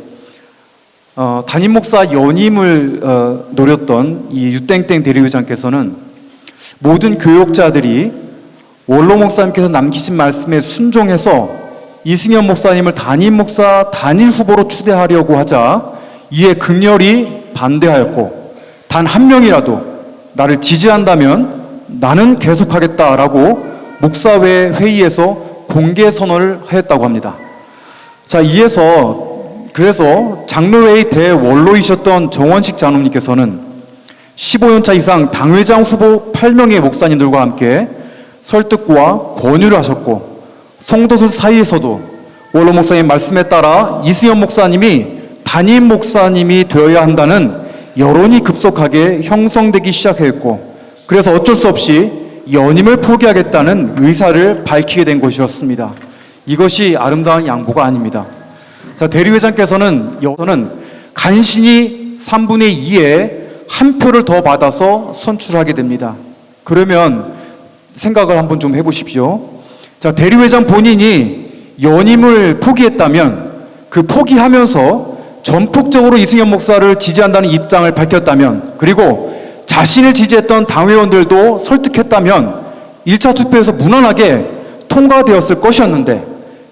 F: 담임 목사 연임을 노렸던 이 유땡땡 대리회장께서는 모든 교역자들이 원로 목사님께서 남기신 말씀에 순종해서 이승현 목사님을 담임 목사 단일 후보로 추대하려고 하자 이에 극렬히 반대하였고 단 한 명이라도 나를 지지한다면 나는 계속하겠다라고 목사회 회의에서 공개 선언을 하였다고 합니다. 자, 그래서 장로회의 대원로이셨던 정원식 장로님께서는 15년차 이상 당회장 후보 8명의 목사님들과 함께 설득과 권유를 하셨고 성도들 사이에서도 원로 목사님 말씀에 따라 이승현 목사님이 담임 목사님이 되어야 한다는 여론이 급속하게 형성되기 시작했고 그래서 어쩔 수 없이 연임을 포기하겠다는 의사를 밝히게 된 것이었습니다. 이것이 아름다운 양보가 아닙니다. 자, 대리회장께서는 간신히 3분의 2의 한 표를 더 받아서 선출하게 됩니다. 그러면 생각을 한번 좀 해보십시오. 자, 대리회장 본인이 연임을 포기했다면 그 포기하면서 전폭적으로 이승현 목사를 지지한다는 입장을 밝혔다면 그리고 자신을 지지했던 당회원들도 설득했다면 1차 투표에서 무난하게 통과되었을 것이었는데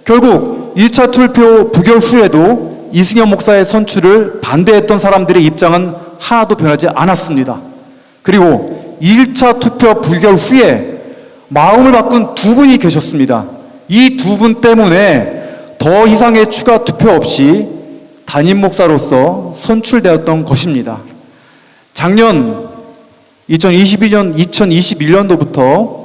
F: 결국 1차 투표 부결 후에도 이승현 목사의 선출을 반대했던 사람들의 입장은 하나도 변하지 않았습니다. 그리고 1차 투표 부결 후에 마음을 바꾼 두 분이 계셨습니다. 이 두 분 때문에 더 이상의 추가 투표 없이 담임 목사로서 선출되었던 것입니다. 작년 2021년도부터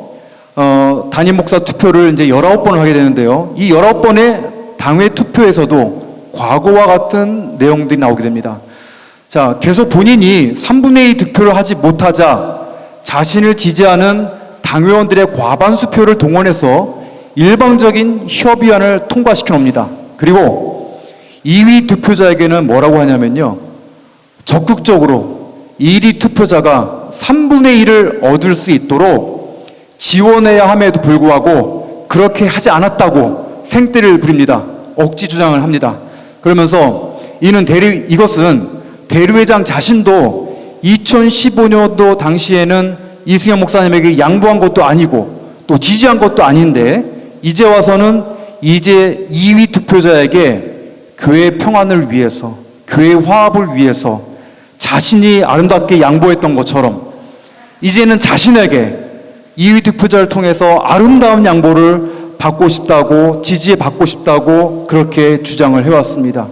F: 담임 목사 투표를 이제 19번을 하게 되는데요. 이 19번의 당회 투표에서도 과거와 같은 내용들이 나오게 됩니다. 자, 계속 본인이 3분의 2 득표를 하지 못하자 자신을 지지하는 당회원들의 과반수표를 동원해서 일방적인 협의안을 통과시켜 놉니다. 그리고 2위 투표자에게는 뭐라고 하냐면요. 적극적으로 1위 투표자가 3분의 1을 얻을 수 있도록 지원해야 함에도 불구하고 그렇게 하지 않았다고 생떼를 부립니다. 억지 주장을 합니다. 그러면서 이것은 대리회장 자신도 2015년도 당시에는 이승현 목사님에게 양보한 것도 아니고 또 지지한 것도 아닌데 이제 와서는 2위 투표자에게 교회 평안을 위해서 교회 화합을 위해서 자신이 아름답게 양보했던 것처럼 이제는 자신에게 2위 투표자를 통해서 아름다운 양보를 받고 싶다고 지지받고 싶다고 그렇게 주장을 해왔습니다.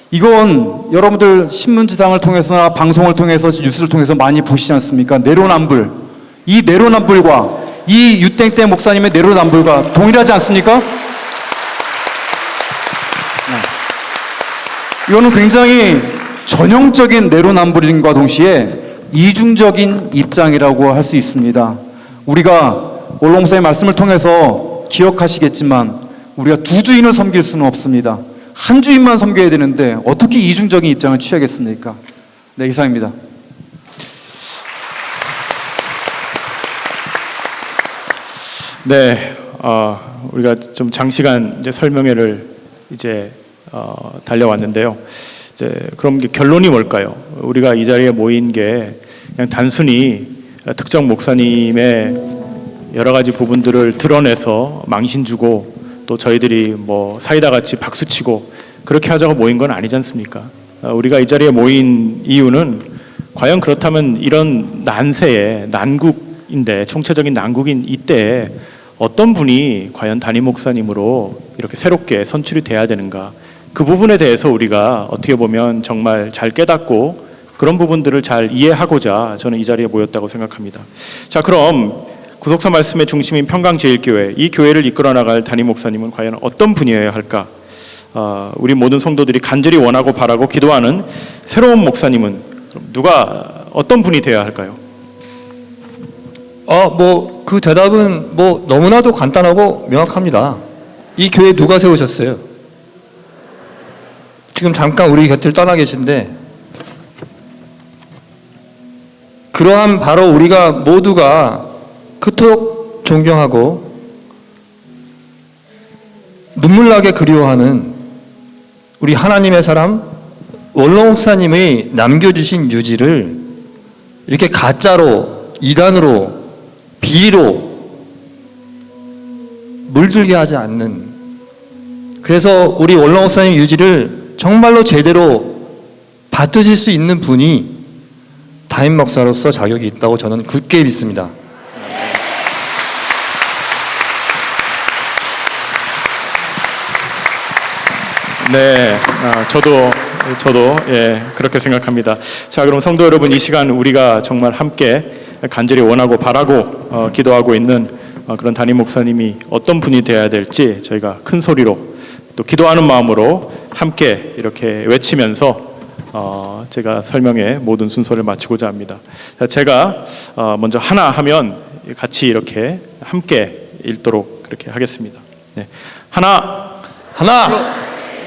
F: 이건 여러분들 신문지상을 통해서나 방송을 통해서 뉴스를 통해서 많이 보시지 않습니까? 내로남불. 이 내로남불과 이 유땡땡 목사님의 내로남불과 동일하지 않습니까? 이거는 굉장히 전형적인 내로남불인과 동시에 이중적인 입장이라고 할 수 있습니다. 우리가 원로 목사의 말씀을 통해서 기억하시겠지만 우리가 두 주인을 섬길 수는 없습니다. 한 주인만 섬겨야 되는데 어떻게 이중적인 입장을 취하겠습니까? 네, 이상입니다.
C: 네, 우리가 좀 장시간 이제 설명회를 이제 달려왔는데요. 이제 그럼 결론이 뭘까요? 우리가 이 자리에 모인 게 그냥 단순히 특정 목사님의 여러 가지 부분들을 드러내서 망신 주고 또 저희들이 뭐 사이다 같이 박수 치고 그렇게 하자고 모인 건 아니지 않습니까? 우리가 이 자리에 모인 이유는 과연 그렇다면 이런 난세에 난국인데 총체적인 난국인 이때에 어떤 분이 과연 담임 목사님으로 이렇게 새롭게 선출이 돼야 되는가, 그 부분에 대해서 우리가 어떻게 보면 정말 잘 깨닫고 그런 부분들을 잘 이해하고자 저는 이 자리에 모였다고 생각합니다. 자, 그럼 구속사 말씀의 중심인 평강제일교회, 이 교회를 이끌어 나갈 담임 목사님은 과연 어떤 분이어야 할까? 우리 모든 성도들이 간절히 원하고 바라고 기도하는 새로운 목사님은 누가 어떤 분이 되어야 할까요?
E: 뭐 그 대답은 뭐 너무나도 간단하고 명확합니다. 이 교회 누가 세우셨어요? 지금 잠깐 우리 곁을 떠나 계신데, 그러한 바로 우리가 모두가 그토록 존경하고 눈물나게 그리워하는 우리 하나님의 사람 원로 목사님의 남겨주신 유지를 이렇게 가짜로, 이단으로, 비리로 물들게 하지 않는, 그래서 우리 원로 목사님 유지를 정말로 제대로 받으실 수 있는 분이 담임 목사로서 자격이 있다고 저는 굳게 믿습니다.
C: 네, 저도 예, 그렇게 생각합니다. 자, 그럼 성도 여러분, 이 시간 우리가 정말 함께 간절히 원하고 바라고 기도하고 있는 그런 담임 목사님이 어떤 분이 되어야 될지 저희가 큰 소리로 또 기도하는 마음으로 함께 이렇게 외치면서 제가 설명의 모든 순서를 마치고자 합니다. 자, 제가 먼저 하나 하면 같이 이렇게 함께 읽도록 그렇게 하겠습니다. 네. 하나.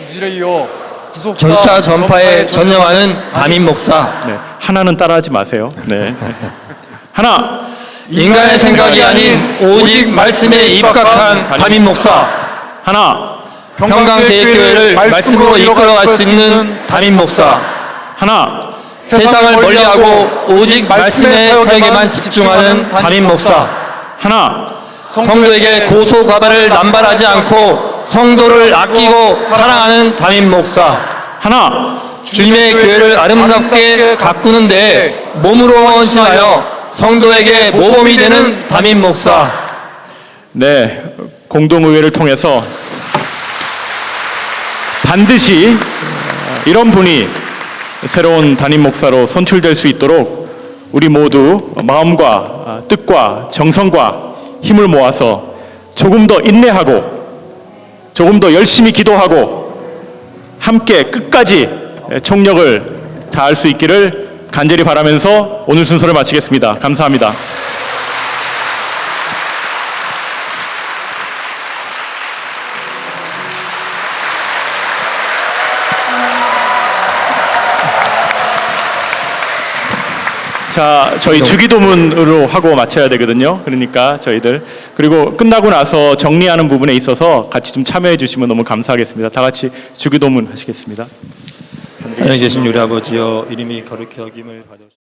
B: 이지레이요
E: 전수차 전파에 전념하는 담임 목사.
C: 네. 하나는 따라하지 마세요. 네. 하나.
E: 인간의 생각이 아닌 오직 말씀에 입각한 담임 목사.
C: 하나.
E: 평강제일교회를 말씀으로 이끌어갈 수 있는 담임 목사.
C: 하나.
E: 세상을 멀리하고 오직 말씀의 사역에만 집중하는 담임 목사.
C: 하나.
E: 성도에게 고소과발을 남발하지 않고 성도를 아끼고 사랑하는 담임 목사.
C: 하나.
E: 주님의 교회를 아름답게 가꾸는 데 몸으로 헌신하여 성도에게 모범이 되는 담임 목사.
C: 네, 공동의회를 통해서 반드시 이런 분이 새로운 담임 목사로 선출될 수 있도록 우리 모두 마음과 뜻과 정성과 힘을 모아서 조금 더 인내하고 조금 더 열심히 기도하고 함께 끝까지 총력을 다할 수 있기를 간절히 바라면서 오늘 순서를 마치겠습니다. 감사합니다. 자, 저희 주기도문으로 하고 마쳐야 되거든요. 그러니까 저희들, 그리고 끝나고 나서 정리하는 부분에 있어서 같이 좀 참여해 주시면 너무 감사하겠습니다. 다 같이 주기도문 하시겠습니다.
E: 하늘에 계신 우리 아버지여, 이름이 거룩히 여김을 받으시옵소서.